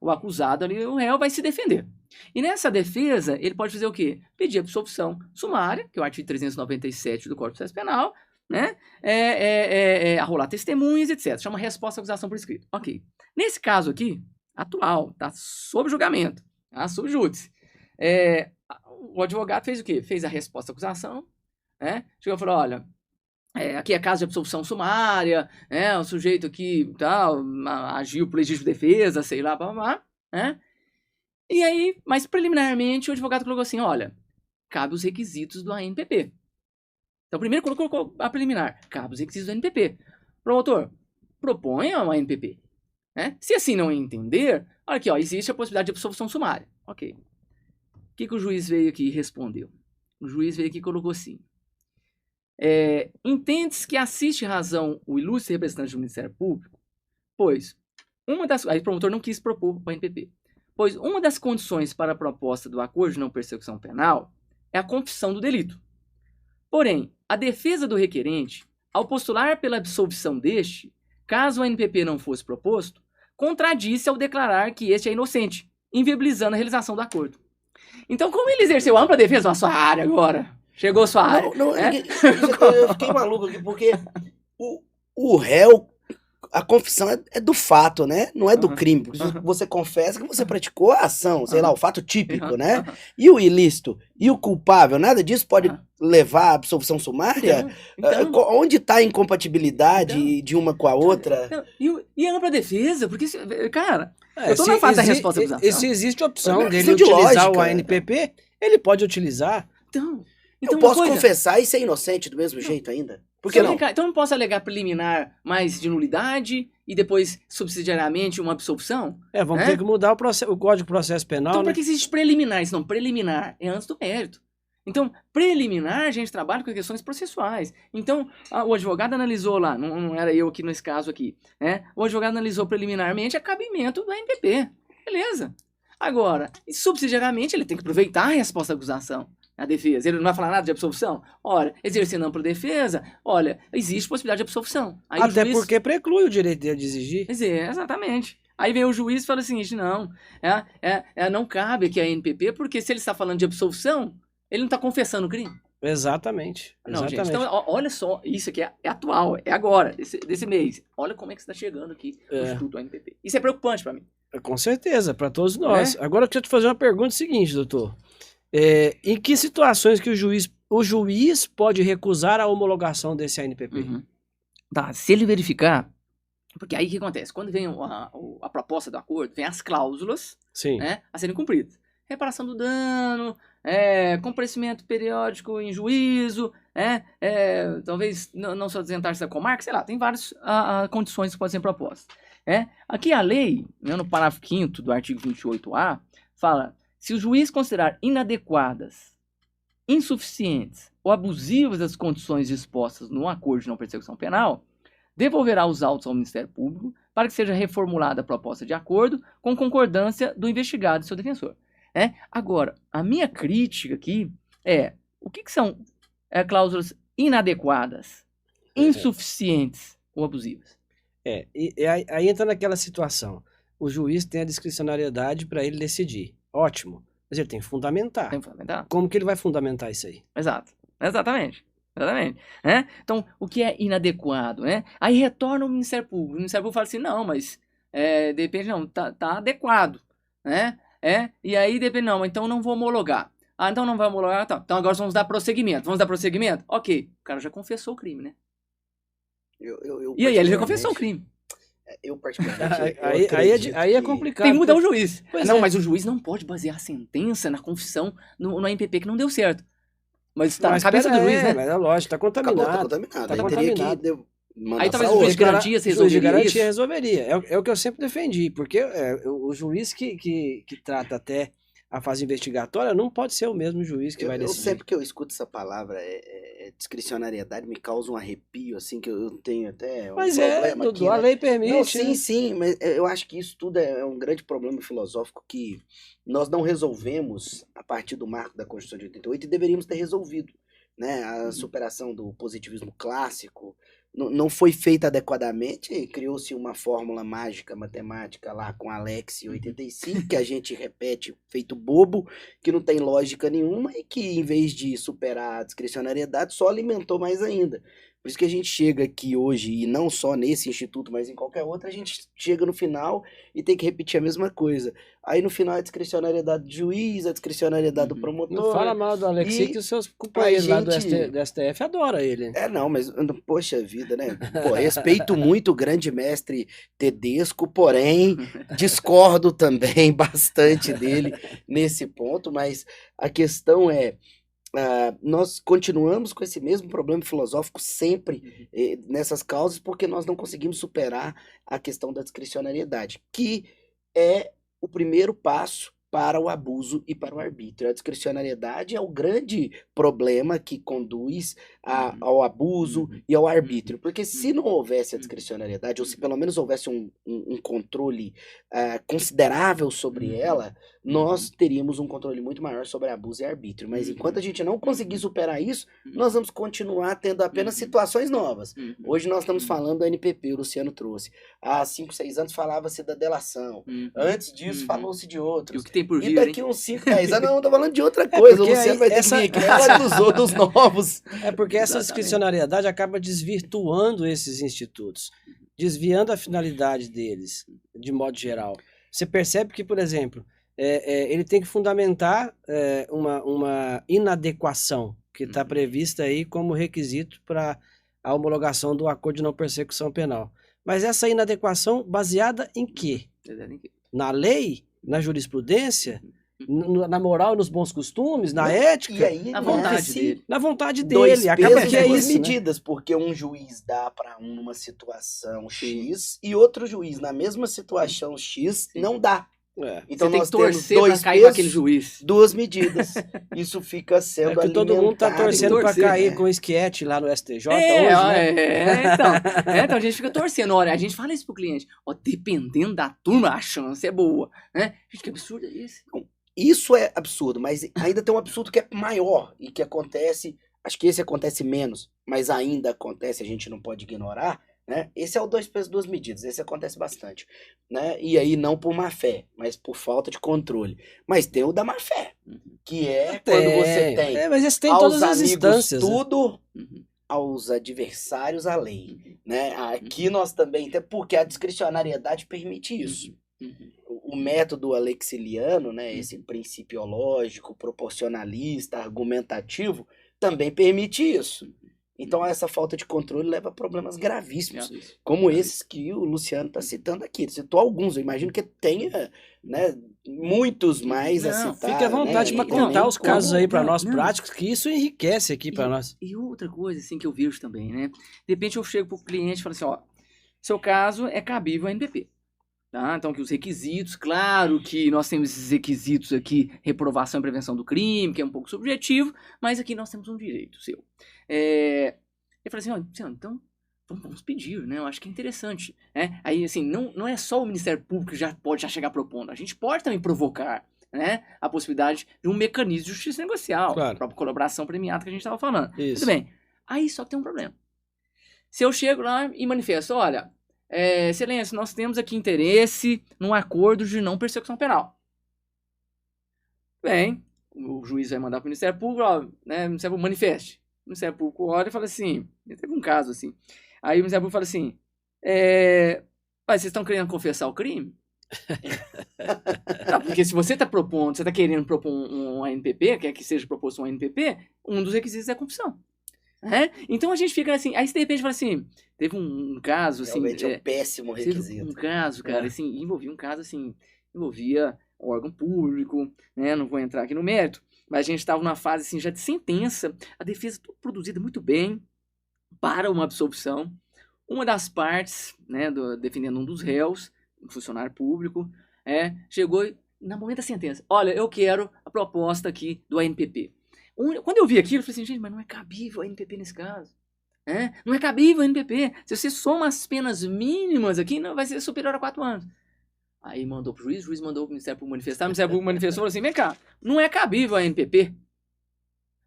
[SPEAKER 3] o acusado ali, o réu, vai se defender. E nessa defesa, ele pode fazer o quê? Pedir absolvição sumária, que é o artigo 397 do Código de Processo Penal, arrolar testemunhas, etc. Chama resposta à acusação por escrito. Ok. Nesse caso aqui, atual, está sob julgamento, sob júdice. O advogado fez o quê? Fez a resposta à acusação, chegou e falou, olha, aqui é caso de absolvição sumária, o sujeito aqui tal, agiu por legítima defesa, sei lá, blá, blá, blá, E aí, mas preliminarmente, o advogado colocou assim, olha, cabe os requisitos do ANPP. Então, primeiro colocou a preliminar, cabe os requisitos do ANPP. Promotor, proponha uma ANPP. Se assim não entender, olha aqui, existe a possibilidade de absolvição sumária. Ok. O que o juiz veio aqui e respondeu? O juiz veio aqui e colocou assim, Entende-se que assiste razão o ilustre representante do Ministério Público, pois aí o promotor não quis propor para o NPP, pois uma das condições para a proposta do acordo de não persecução penal é a confissão do delito. Porém, a defesa do requerente, ao postular pela absolvição deste, caso o NPP não fosse proposto, contradisse ao declarar que este é inocente, inviabilizando a realização do acordo. Então, como ele exerceu ampla defesa na sua área agora? Chegou a sua área.
[SPEAKER 2] Eu fiquei maluco aqui, porque o réu, a confissão é do fato, né? Não é do crime. Porque você confessa que você praticou a ação, sei lá, o fato típico, né? E o ilícito? E o culpável? Nada disso pode levar à absolvição sumária? Então, onde está a incompatibilidade de uma com a outra?
[SPEAKER 3] E a ampla defesa? Porque, cara, eu tô na fase da resposta da acusação.
[SPEAKER 1] E se existe a opção dele utilizar o ANPP, ele pode utilizar.
[SPEAKER 3] Então
[SPEAKER 2] eu posso confessar e ser inocente do mesmo jeito ainda? Por que não?
[SPEAKER 3] Então eu não posso alegar preliminar mais de nulidade e depois, subsidiariamente, uma absolvição?
[SPEAKER 1] Vamos ter que mudar o Código de Processo Penal.
[SPEAKER 3] Então, por que existe preliminar? Isso não, preliminar é antes do mérito. Então, preliminar, a gente trabalha com questões processuais. Então, o advogado analisou lá, não era eu aqui nesse caso aqui, né? O advogado analisou preliminarmente a cabimento do ANPP. Beleza. Agora, subsidiariamente, ele tem que aproveitar a resposta da acusação. A defesa, ele não vai falar nada de absolvição? Olha, exercendo ampla defesa, olha, existe possibilidade de absolvição. Aí
[SPEAKER 1] até porque preclui o direito dele de exigir.
[SPEAKER 3] Exatamente. Aí vem o juiz e fala o seguinte, não, não cabe aqui a ANPP, porque se ele está falando de absolvição, ele não está confessando o crime.
[SPEAKER 1] Exatamente.
[SPEAKER 3] Não, gente, então olha só, isso aqui é atual, é agora, desse mês. Olha como é que está chegando aqui o Instituto ANPP. Isso é preocupante para mim.
[SPEAKER 1] Com certeza, para todos nós. Agora eu quero te fazer uma pergunta seguinte, doutor. Em que situações que o juiz pode recusar a homologação desse ANPP?
[SPEAKER 3] Tá, se ele verificar, porque aí o que acontece? Quando vem a proposta do acordo, vem as cláusulas a serem cumpridas. Reparação do dano, comparecimento periódico em juízo, talvez não só isentar-se da comarca, sei lá, tem várias condições que podem ser propostas. Aqui a lei, no parágrafo 5º do artigo 28A, fala: se o juiz considerar inadequadas, insuficientes ou abusivas as condições dispostas no acordo de não persecução penal, devolverá os autos ao Ministério Público para que seja reformulada a proposta de acordo com concordância do investigado e seu defensor. Agora, a minha crítica aqui o que são cláusulas inadequadas, insuficientes ou abusivas?
[SPEAKER 1] Aí entra naquela situação. O juiz tem a discricionariedade para ele decidir. Ótimo. Mas ele tem que fundamentar. Como que ele vai fundamentar isso aí?
[SPEAKER 3] Exatamente. Então, o que é inadequado? Aí retorna o Ministério Público. O Ministério Público fala assim, não, mas depende, não, tá adequado. E aí depende, não, então não vou homologar. Então não vai homologar, tá. Então agora vamos dar prosseguimento. Ok, o cara já confessou o crime, né? E aí ele já confessou o crime.
[SPEAKER 2] Eu particularmente...
[SPEAKER 1] Aí é complicado.
[SPEAKER 3] Tem que mudar o juiz.
[SPEAKER 1] Não,
[SPEAKER 3] mas o juiz não pode basear a sentença na confissão no ANPP que não deu certo. Mas tá na cabeça do juiz, né?
[SPEAKER 1] Mas é lógico, tá contaminado.
[SPEAKER 2] Teria que
[SPEAKER 3] aí talvez o juiz de garantias resolveria isso.
[SPEAKER 1] O juiz de garantia resolveria. É o que eu sempre defendi, porque o juiz que trata até a fase investigatória não pode ser o mesmo juiz que vai decidir.
[SPEAKER 2] Sempre que eu escuto essa palavra, discricionariedade, me causa um arrepio, assim, que eu tenho até um problema aqui,
[SPEAKER 1] a lei permite.
[SPEAKER 2] Não, sim, mas eu acho que isso tudo é um grande problema filosófico que nós não resolvemos a partir do marco da Constituição de 88 e deveríamos ter resolvido, né? A superação do positivismo clássico não foi feita adequadamente, criou-se uma fórmula mágica matemática lá com Alex em 85, que a gente repete feito bobo, que não tem lógica nenhuma e que, em vez de superar a discricionariedade, só alimentou mais ainda. Por isso que a gente chega aqui hoje, e não só nesse instituto, mas em qualquer outro, a gente chega no final e tem que repetir a mesma coisa. Aí no final a discricionariedade do juiz, a discricionariedade do promotor.
[SPEAKER 1] Não fala mal do Alexi, que os seus companheiros lá do STF adoram ele.
[SPEAKER 2] Não, mas poxa vida, né? Respeito muito o grande mestre Tedesco, porém discordo também bastante dele nesse ponto, mas a questão é, nós continuamos com esse mesmo problema filosófico sempre nessas causas, porque nós não conseguimos superar a questão da discricionariedade, que é o primeiro passo para o abuso e para o arbítrio. A discricionariedade é o grande problema que conduz ao abuso e ao arbítrio. Porque se não houvesse a discricionariedade, ou se pelo menos houvesse um controle considerável sobre ela, nós teríamos um controle muito maior sobre abuso e arbítrio. Mas enquanto a gente não conseguir superar isso, nós vamos continuar tendo apenas situações novas. Hoje nós estamos falando do NPP, o Luciano trouxe. Há 5, 6 anos falava-se da delação. Antes disso falou-se de outros.
[SPEAKER 3] E o que tem por vir,
[SPEAKER 2] E daqui
[SPEAKER 3] hein?
[SPEAKER 2] uns 5, 10 anos eu não tô falando de outra coisa. O
[SPEAKER 1] porque
[SPEAKER 2] Luciano
[SPEAKER 1] aí
[SPEAKER 2] vai ter
[SPEAKER 1] essa-
[SPEAKER 2] que vir aqui e falar dos outros novos.
[SPEAKER 1] É porque essa
[SPEAKER 3] Exatamente.
[SPEAKER 1] discricionariedade acaba desvirtuando esses institutos, desviando a finalidade deles, de modo geral. Você percebe que, por exemplo, ele tem que fundamentar uma inadequação que está prevista aí como requisito para a homologação do acordo de não persecução penal. Mas essa inadequação baseada em quê? Na lei? Na jurisprudência? Na moral, nos bons costumes? Na ética?
[SPEAKER 2] E aí,
[SPEAKER 3] A
[SPEAKER 2] né,
[SPEAKER 3] vontade
[SPEAKER 2] se-
[SPEAKER 3] dele.
[SPEAKER 1] Na vontade
[SPEAKER 2] Dois
[SPEAKER 1] dele. Acaba
[SPEAKER 2] pesos
[SPEAKER 1] que
[SPEAKER 2] e
[SPEAKER 1] é
[SPEAKER 2] duas
[SPEAKER 1] isso, né?
[SPEAKER 2] medidas, porque um juiz dá para uma situação X e outro juiz na mesma situação X não dá. Então
[SPEAKER 3] Você tem
[SPEAKER 2] nós
[SPEAKER 3] que
[SPEAKER 2] temos
[SPEAKER 3] torcer pra
[SPEAKER 2] dois
[SPEAKER 3] cair com aquele
[SPEAKER 2] pesos,
[SPEAKER 3] juiz.
[SPEAKER 2] duas medidas. Isso fica sendo
[SPEAKER 1] É que todo mundo tá
[SPEAKER 2] alimentado.
[SPEAKER 1] torcendo pra
[SPEAKER 3] torcer,
[SPEAKER 1] cair
[SPEAKER 2] né?
[SPEAKER 1] com o esquete lá no STJ hoje, né?
[SPEAKER 3] Então a gente fica torcendo. Olha, a gente fala isso pro cliente. Ó, dependendo da turma, a chance é boa. Né? Gente, que absurdo é esse?
[SPEAKER 2] Isso é absurdo, mas ainda tem um absurdo que é maior e que acontece, acho que esse acontece menos, mas ainda acontece, a gente não pode ignorar, né? Esse é o 2 pesos, 2 medidas, esse acontece bastante, né? E aí não por má fé, mas por falta de controle. Mas tem o da má fé, que é quando você tem
[SPEAKER 1] Mas esse tem em
[SPEAKER 2] aos
[SPEAKER 1] todas as
[SPEAKER 2] amigos
[SPEAKER 1] instâncias. Né?
[SPEAKER 2] tudo, aos adversários a lei, né? Aqui nós também temos, porque a discricionariedade permite isso. O método alexiliano, né, esse principiológico, proporcionalista, argumentativo, também permite isso. Então essa falta de controle leva a problemas gravíssimos, como esses que o Luciano está citando aqui. Ele citou alguns, eu imagino que tenha, né, muitos mais a
[SPEAKER 3] Não,
[SPEAKER 2] citar.
[SPEAKER 1] Fique à vontade
[SPEAKER 2] né,
[SPEAKER 1] para
[SPEAKER 2] e
[SPEAKER 1] contar
[SPEAKER 2] também
[SPEAKER 1] os casos
[SPEAKER 2] como-
[SPEAKER 1] aí para
[SPEAKER 3] não,
[SPEAKER 1] nós
[SPEAKER 3] não.
[SPEAKER 1] práticos, que isso enriquece aqui para nós.
[SPEAKER 3] E outra coisa, assim, que eu vejo também, né? De repente eu chego pro cliente e falo assim, ó, seu caso é cabível ao NPP. Tá? Então, que os requisitos, claro que nós temos esses requisitos aqui, reprovação e prevenção do crime, que é um pouco subjetivo, mas aqui nós temos um direito seu. Eu falei assim, ó, Luciano, então vamos pedir, né? Eu acho que é interessante. Né? Aí, assim, não é só o Ministério Público que já pode chegar propondo, a gente pode também provocar, né, a possibilidade de um mecanismo de justiça negocial,
[SPEAKER 1] Claro.
[SPEAKER 3] a própria colaboração premiada que a gente estava falando.
[SPEAKER 1] Isso.
[SPEAKER 3] Muito bem. Aí só que tem um problema. Se eu chego lá e manifesto, olha, excelência, nós temos aqui interesse num acordo de não persecução penal. Bem, o juiz vai mandar para o Ministério Público, ó, né, Ministério Público, manifeste. O Ministério Público olha e fala assim, teve um caso assim, aí o Ministério Público fala assim, mas vocês estão querendo confessar o crime? Não, porque se você está propondo, você está querendo propor um ANPP, quer que seja proposto um ANPP, um dos requisitos é a confissão. Então a gente fica assim, aí se de repente fala assim, teve um caso assim,
[SPEAKER 2] Realmente é um péssimo
[SPEAKER 3] teve
[SPEAKER 2] requisito.
[SPEAKER 3] um caso, cara, assim, envolvia órgão público, né, não vou entrar aqui no mérito, mas a gente estava numa fase assim já de sentença, a defesa tudo produzida muito bem para uma absolvição, uma das partes, né, defendendo um dos réus, um funcionário público, chegou no momento da sentença, olha, eu quero a proposta aqui do ANPP. Quando eu vi aquilo, eu falei assim, gente, mas não é cabível a ANPP nesse caso. Não é cabível a ANPP. Se você soma as penas mínimas aqui, não vai ser superior a 4 anos. Aí mandou pro juiz, o juiz mandou pro Ministério Público manifestar, o Ministério Público manifestou e falou assim, vem cá, não é cabível a ANPP.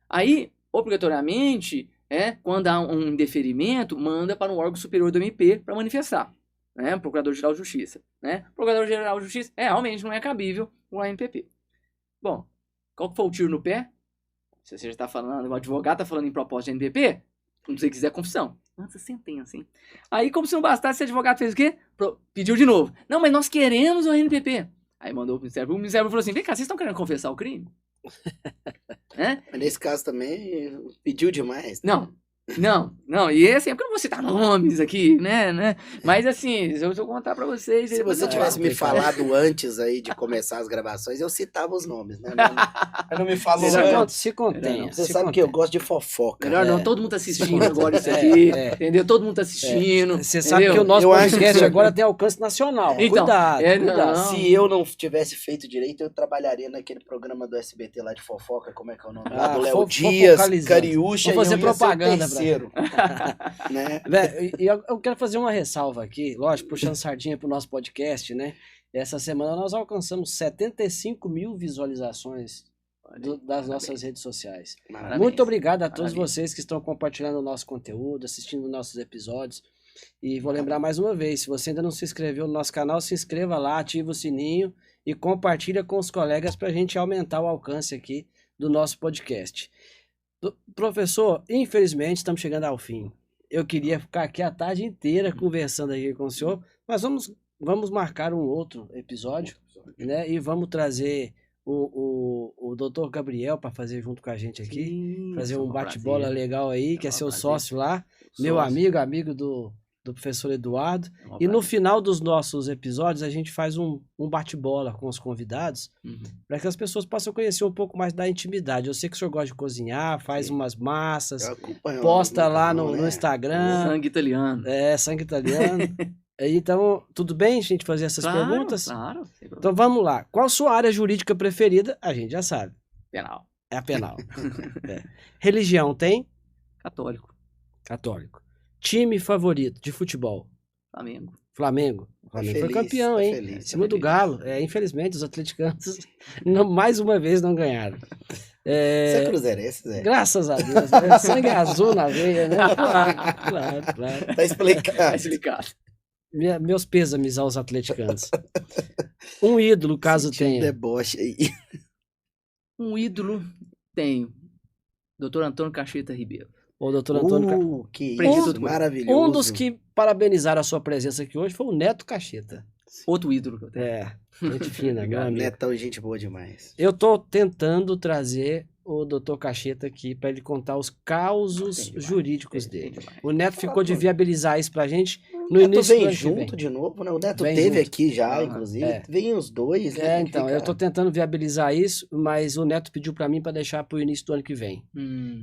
[SPEAKER 3] Aí, obrigatoriamente, quando há um indeferimento, manda para um órgão superior do MP para manifestar. Procurador-Geral de Justiça. Procurador-Geral de Justiça, realmente não é cabível o ANPP. Bom, qual que foi o tiro no pé? Se você já está falando, o advogado está falando em proposta de ANPP, se você quiser confissão. Nossa, sentença, hein? Aí, como se não bastasse, esse advogado fez o quê? Pediu de novo. Não, mas nós queremos o ANPP. Aí mandou pro Ministério Público, o Ministério Público falou assim, vem cá, vocês estão querendo confessar o crime?
[SPEAKER 2] Mas nesse caso também pediu demais.
[SPEAKER 3] Não. Não, e assim, é porque eu não vou citar nomes aqui, né? Mas assim, se eu contar pra vocês...
[SPEAKER 2] Se você tivesse me falado antes aí de começar as gravações, eu citava os nomes, né? Não me falou antes.
[SPEAKER 1] Se contenha.
[SPEAKER 2] Você sabe que eu gosto de fofoca.
[SPEAKER 3] Melhor não, todo mundo tá assistindo agora isso aqui, entendeu? Todo mundo tá assistindo.
[SPEAKER 1] Você sabe que o nosso podcast agora tem alcance nacional.
[SPEAKER 3] Então,
[SPEAKER 1] Cuidado.
[SPEAKER 3] não.
[SPEAKER 2] Se eu não tivesse feito direito, eu trabalharia naquele programa do SBT lá de fofoca, como é que é o nome? Lá do Léo Dias, Cariúcha,
[SPEAKER 1] vou fazer propaganda
[SPEAKER 2] pra né?
[SPEAKER 1] E eu quero fazer uma ressalva aqui, lógico, puxando sardinha pro nosso podcast, né? Essa semana nós alcançamos 75 mil visualizações das nossas redes sociais.
[SPEAKER 3] Parabéns.
[SPEAKER 1] Muito obrigado a todos vocês que estão compartilhando o nosso conteúdo, assistindo nossos episódios. E vou lembrar mais uma vez, se você ainda não se inscreveu no nosso canal, se inscreva lá, ativa o sininho e compartilha com os colegas para a gente aumentar o alcance aqui do nosso podcast. Professor, infelizmente estamos chegando ao fim. Eu queria ficar aqui a tarde inteira conversando aqui com o senhor, mas vamos marcar um outro episódio, né? E vamos trazer o Dr. Gabriel para fazer junto com a gente aqui,
[SPEAKER 3] Sim,
[SPEAKER 1] fazer um bate-bola legal aí, que é seu sócio lá,
[SPEAKER 3] Sócio.
[SPEAKER 1] meu amigo do professor Eduardo. E no final dos nossos episódios a gente faz um bate-bola com os convidados, para que as pessoas possam conhecer um pouco mais da intimidade. Eu sei que o senhor gosta de cozinhar, faz umas massas, posta lá no Instagram.
[SPEAKER 3] Sangue italiano.
[SPEAKER 1] Sangue italiano. Então, tudo bem a gente fazer essas perguntas?
[SPEAKER 3] Claro.
[SPEAKER 1] Então vamos lá. Qual a sua área jurídica preferida? A gente já sabe.
[SPEAKER 3] Penal.
[SPEAKER 1] É a penal. Religião tem?
[SPEAKER 3] Católico.
[SPEAKER 1] Católico. Time favorito de futebol?
[SPEAKER 3] Flamengo.
[SPEAKER 1] Flamengo foi campeão, hein? Em cima do Galo. Infelizmente, os atleticanos mais uma vez não ganharam.
[SPEAKER 2] Você é cruzeirense, Zé?
[SPEAKER 1] Graças a Deus. Né? Sangue azul na veia, né? Claro.
[SPEAKER 2] Tá explicado.
[SPEAKER 3] Tá explicado.
[SPEAKER 1] Meus pêsames aos atleticanos. Um ídolo, caso tenha.
[SPEAKER 2] Deboche aí.
[SPEAKER 3] Um ídolo tenho. Dr. Antônio Cacheta Ribeiro.
[SPEAKER 1] O doutor Antônio
[SPEAKER 2] que isso, maravilhoso.
[SPEAKER 1] Um dos que parabenizaram a sua presença aqui hoje foi o Neto Cacheta.
[SPEAKER 3] Outro ídolo que eu tenho.
[SPEAKER 1] Gente fina, meu amigo.
[SPEAKER 2] Netão, gente boa demais.
[SPEAKER 1] Eu tô tentando trazer o doutor Cacheta aqui para ele contar os causos jurídicos dele. O Neto ficou de viabilizar isso pra gente no início do ano.
[SPEAKER 2] Vem junto de novo, né? O Neto teve aqui já, inclusive. Vem os dois, né?
[SPEAKER 1] Então, eu tô tentando viabilizar isso, mas o Neto pediu para mim para deixar pro início do ano que vem.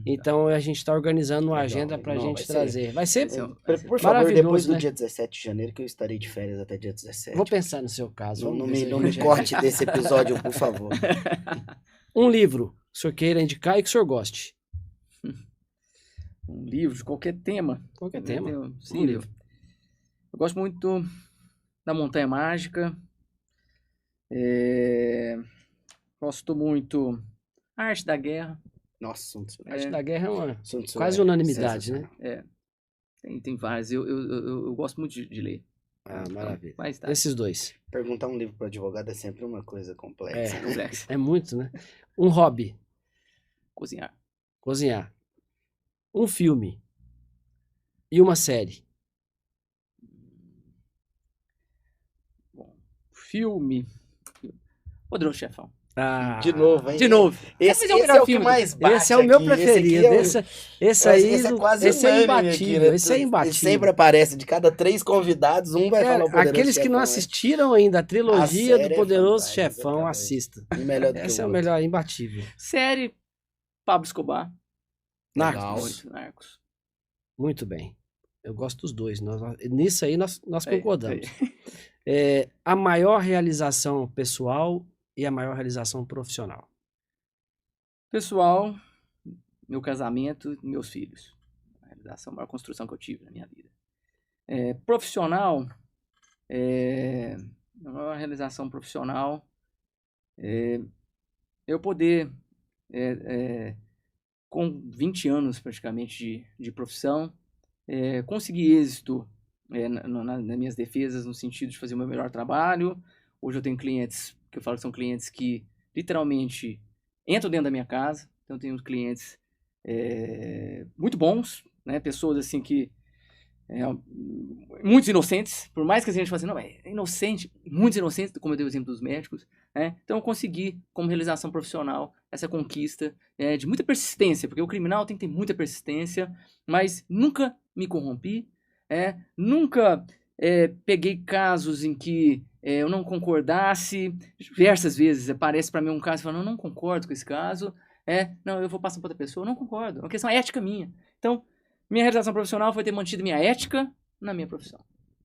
[SPEAKER 1] Então a gente tá organizando uma agenda pra gente trazer. Vai ser
[SPEAKER 2] por favor, depois do dia 17 de janeiro, que eu estarei de férias até dia 17.
[SPEAKER 1] Vou pensar no seu caso.
[SPEAKER 2] Não me corte desse episódio, por favor.
[SPEAKER 1] Um livro que o senhor queira indicar e que o senhor goste.
[SPEAKER 3] Um livro de qualquer tema.
[SPEAKER 1] Qualquer tema.
[SPEAKER 3] Sim, um livro. Eu gosto muito da Montanha Mágica. Gosto muito da Arte da Guerra.
[SPEAKER 2] Nossa,
[SPEAKER 1] Arte da Guerra é uma quase unanimidade, né?
[SPEAKER 3] Tem vários. Eu gosto muito de ler.
[SPEAKER 1] Maravilha. Esses dois.
[SPEAKER 2] Perguntar um livro para advogado é sempre uma coisa complexa.
[SPEAKER 1] É muito, né? Um hobby.
[SPEAKER 3] Cozinhar.
[SPEAKER 1] Um filme. E uma série.
[SPEAKER 3] Bom, filme. Poderoso Chefão.
[SPEAKER 2] De novo, hein?
[SPEAKER 3] De novo.
[SPEAKER 2] Esse é o que mais bate.
[SPEAKER 1] Esse é o meu preferido. Esse é
[SPEAKER 2] quase
[SPEAKER 1] imbatível.
[SPEAKER 2] Aqui,
[SPEAKER 1] esse é imbatível.
[SPEAKER 2] Sempre aparece. De cada 3 convidados, um vai falar o Poderoso
[SPEAKER 1] Aqueles que não assistiram ainda a trilogia do Poderoso Chefão, assista. Esse é o melhor, imbatível.
[SPEAKER 3] Série Pablo Escobar.
[SPEAKER 1] Narcos. Muito bem. Eu gosto dos dois. Nisso aí nós concordamos. A maior realização pessoal e a maior realização profissional?
[SPEAKER 3] Pessoal, meu casamento, meus filhos. A realização, a maior construção que eu tive na minha vida. Profissional, a maior realização profissional eu poder, com 20 anos praticamente de profissão, conseguir êxito nas minhas defesas, no sentido de fazer o meu melhor trabalho. Hoje eu tenho clientes que eu falo que são clientes que literalmente entram dentro da minha casa. Então eu tenho clientes muito bons, né? Pessoas assim que muitos inocentes, por mais que a gente fale assim, não, é inocente, muitos inocentes, como eu dei o exemplo dos médicos, Então eu consegui, como realização profissional, essa conquista de muita persistência, porque o criminal tem que ter muita persistência, mas nunca me corrompi, nunca peguei casos em que eu não concordasse. Diversas vezes aparece para mim um caso falando, eu não concordo com esse caso, não, eu vou passar para outra pessoa, eu não concordo, é uma questão ética minha. Então, minha realização profissional foi ter mantido minha ética na minha profissão.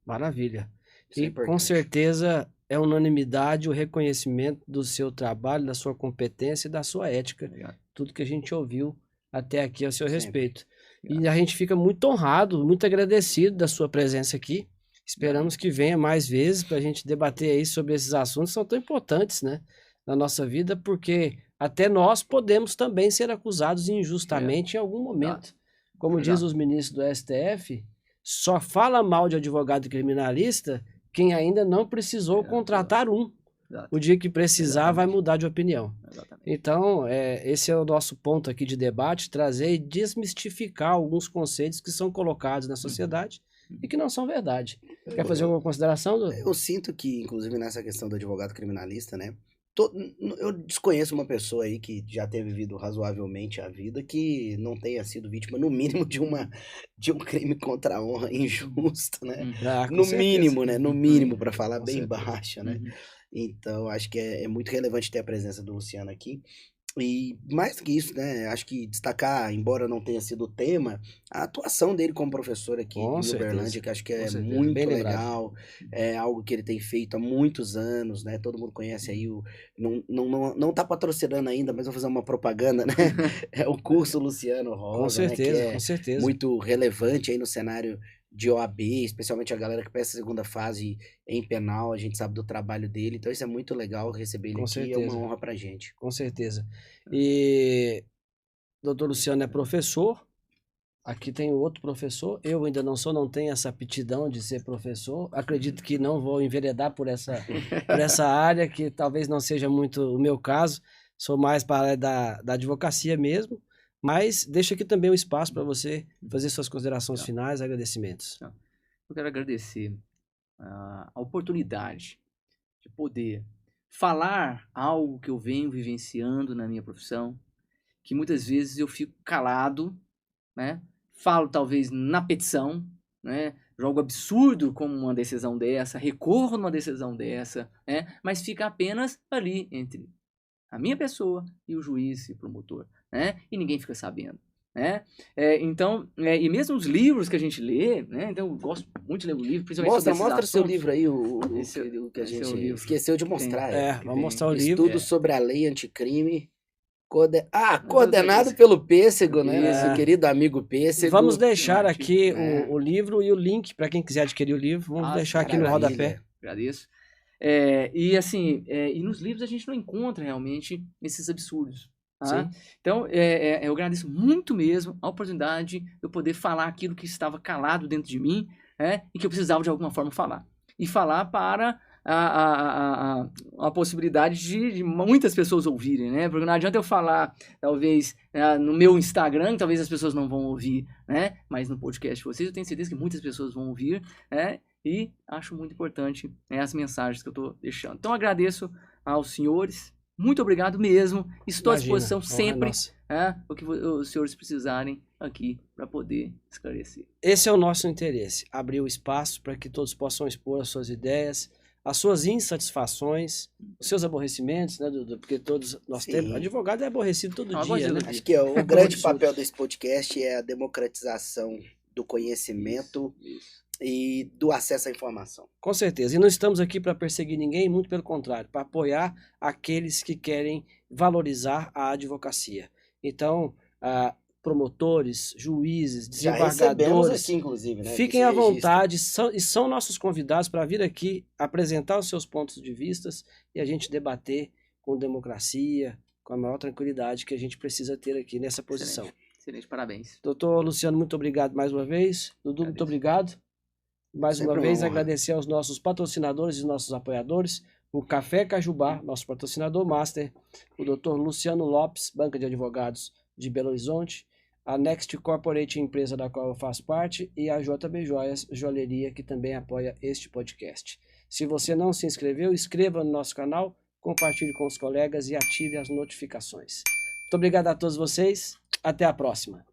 [SPEAKER 1] Maravilha.
[SPEAKER 2] Isso é
[SPEAKER 1] E com
[SPEAKER 2] importante.
[SPEAKER 1] certeza é unanimidade o reconhecimento do seu trabalho, da sua competência e da sua ética.
[SPEAKER 3] Obrigado.
[SPEAKER 1] Tudo que a gente ouviu até aqui a seu
[SPEAKER 2] Sempre.
[SPEAKER 1] respeito. E a gente fica muito honrado, muito agradecido da sua presença aqui. Esperamos que venha mais vezes para a gente debater aí sobre esses assuntos que são tão importantes, né, na nossa vida, porque até nós podemos também ser acusados injustamente em algum momento. Como diz os ministros do STF, só fala mal de advogado criminalista quem ainda não precisou contratar um.
[SPEAKER 3] Exato.
[SPEAKER 1] O dia que precisar vai mudar de opinião.
[SPEAKER 3] Exatamente.
[SPEAKER 1] Então, esse é o nosso ponto aqui de debate, trazer e desmistificar alguns conceitos que são colocados na sociedade e que não são verdade. Quer fazer alguma consideração, Dudu?
[SPEAKER 2] Eu sinto que, inclusive, nessa questão do advogado criminalista, né? Eu desconheço uma pessoa aí que já tenha vivido razoavelmente a vida que não tenha sido vítima, no mínimo, de um crime contra a honra injusto, né?
[SPEAKER 1] Com
[SPEAKER 2] No
[SPEAKER 1] certeza.
[SPEAKER 2] mínimo, né? No mínimo, para falar
[SPEAKER 1] Com
[SPEAKER 2] bem
[SPEAKER 1] certeza.
[SPEAKER 2] baixo, né? Então, acho que é muito relevante ter a presença do Luciano aqui. E mais do que isso, né? Acho que destacar, embora não tenha sido o tema, a atuação dele como professor aqui
[SPEAKER 1] Com
[SPEAKER 2] em
[SPEAKER 1] certeza.
[SPEAKER 2] Uberlândia, que acho que
[SPEAKER 1] Com
[SPEAKER 2] é
[SPEAKER 1] certeza.
[SPEAKER 2] muito
[SPEAKER 1] Bem lembrado.
[SPEAKER 2] legal. É algo que ele tem feito há muitos anos, né? Todo mundo conhece aí não tá patrocinando ainda, mas vou fazer uma propaganda, né? É o curso Luciano Rosa,
[SPEAKER 1] Com certeza,
[SPEAKER 2] né? Que é
[SPEAKER 1] com certeza.
[SPEAKER 2] muito relevante aí no cenário de OAB, especialmente a galera que presta a segunda fase em penal, a gente sabe do trabalho dele, então isso é muito legal receber ele
[SPEAKER 1] Com
[SPEAKER 2] aqui, é
[SPEAKER 1] certeza.
[SPEAKER 2] uma honra pra gente.
[SPEAKER 1] Com certeza. E o doutor Luciano é professor, aqui tem outro professor, eu ainda não tenho essa aptidão de ser professor, acredito que não vou enveredar por essa área, que talvez não seja muito o meu caso, sou mais para a área da advocacia mesmo, mas deixo aqui também o espaço para você fazer suas considerações finais, agradecimentos.
[SPEAKER 3] Eu quero agradecer a oportunidade de poder falar algo que eu venho vivenciando na minha profissão, que muitas vezes eu fico calado, né? Falo talvez na petição, né? Jogo absurdo como uma decisão dessa, recorro numa decisão dessa, né? Mas fica apenas ali entre a minha pessoa e o juiz e o promotor, né? E ninguém fica sabendo, né? Então, e mesmo os livros que a gente lê, né? Então eu gosto muito de ler o livro, principalmente sobre esses
[SPEAKER 2] Mostra seu
[SPEAKER 3] assuntos.
[SPEAKER 2] livro aí, o que a
[SPEAKER 3] esse é o
[SPEAKER 2] gente
[SPEAKER 3] livro.
[SPEAKER 2] esqueceu de mostrar.
[SPEAKER 1] Vamos mostrar o livro.
[SPEAKER 2] Estudo sobre a lei anticrime. Coordenado pelo Pêssego, né? Nosso querido amigo Pêssego.
[SPEAKER 1] Vamos deixar
[SPEAKER 3] Ótimo,
[SPEAKER 1] aqui
[SPEAKER 2] né?
[SPEAKER 1] o livro e o link para quem quiser adquirir o livro. Vamos deixar aqui no
[SPEAKER 2] maravilha.
[SPEAKER 1] rodapé.
[SPEAKER 3] Agradeço. E assim, e nos livros a gente não encontra realmente esses absurdos. Tá?
[SPEAKER 1] Sim.
[SPEAKER 3] Então, eu agradeço muito mesmo a oportunidade de eu poder falar aquilo que estava calado dentro de mim, e que eu precisava de alguma forma falar. E falar para a possibilidade de muitas pessoas ouvirem, né? Porque não adianta eu falar, talvez, no meu Instagram, talvez as pessoas não vão ouvir, né? Mas no podcast de vocês, eu tenho certeza que muitas pessoas vão ouvir, né? E acho muito importante as mensagens que eu estou deixando. Então, agradeço aos senhores. Muito obrigado mesmo. Estou à disposição sempre, o que os senhores precisarem aqui para poder esclarecer.
[SPEAKER 1] Esse é o nosso interesse, abrir o espaço para que todos possam expor as suas ideias, as suas insatisfações, os seus aborrecimentos, né, Dudu? Porque todos nós temos. Advogado é aborrecido todo dia, né?
[SPEAKER 2] Acho que o grande papel desse podcast é a democratização do conhecimento e do acesso à informação.
[SPEAKER 1] Com certeza. E não estamos aqui para perseguir ninguém, muito pelo contrário, para apoiar aqueles que querem valorizar a advocacia. Então, promotores, juízes, desembargadores,
[SPEAKER 2] aqui, inclusive, né,
[SPEAKER 1] fiquem à vontade, são nossos convidados para vir aqui apresentar os seus pontos de vista e a gente debater com democracia, com a maior tranquilidade que a gente precisa ter aqui nessa posição.
[SPEAKER 3] Excelente, parabéns.
[SPEAKER 1] Doutor Luciano, muito obrigado mais uma vez. Dudu, muito obrigado. Mais uma vez, agradecer aos nossos patrocinadores e nossos apoiadores, o Café Cajubá, nosso patrocinador master, o Dr. Luciano Lopes, Banca de Advogados de Belo Horizonte, a Next Corporate, empresa da qual eu faço parte, e a JB Joias Joalheria, que também apoia este podcast. Se você não se inscreveu, inscreva no nosso canal, compartilhe com os colegas e ative as notificações. Muito obrigado a todos vocês. Até a próxima.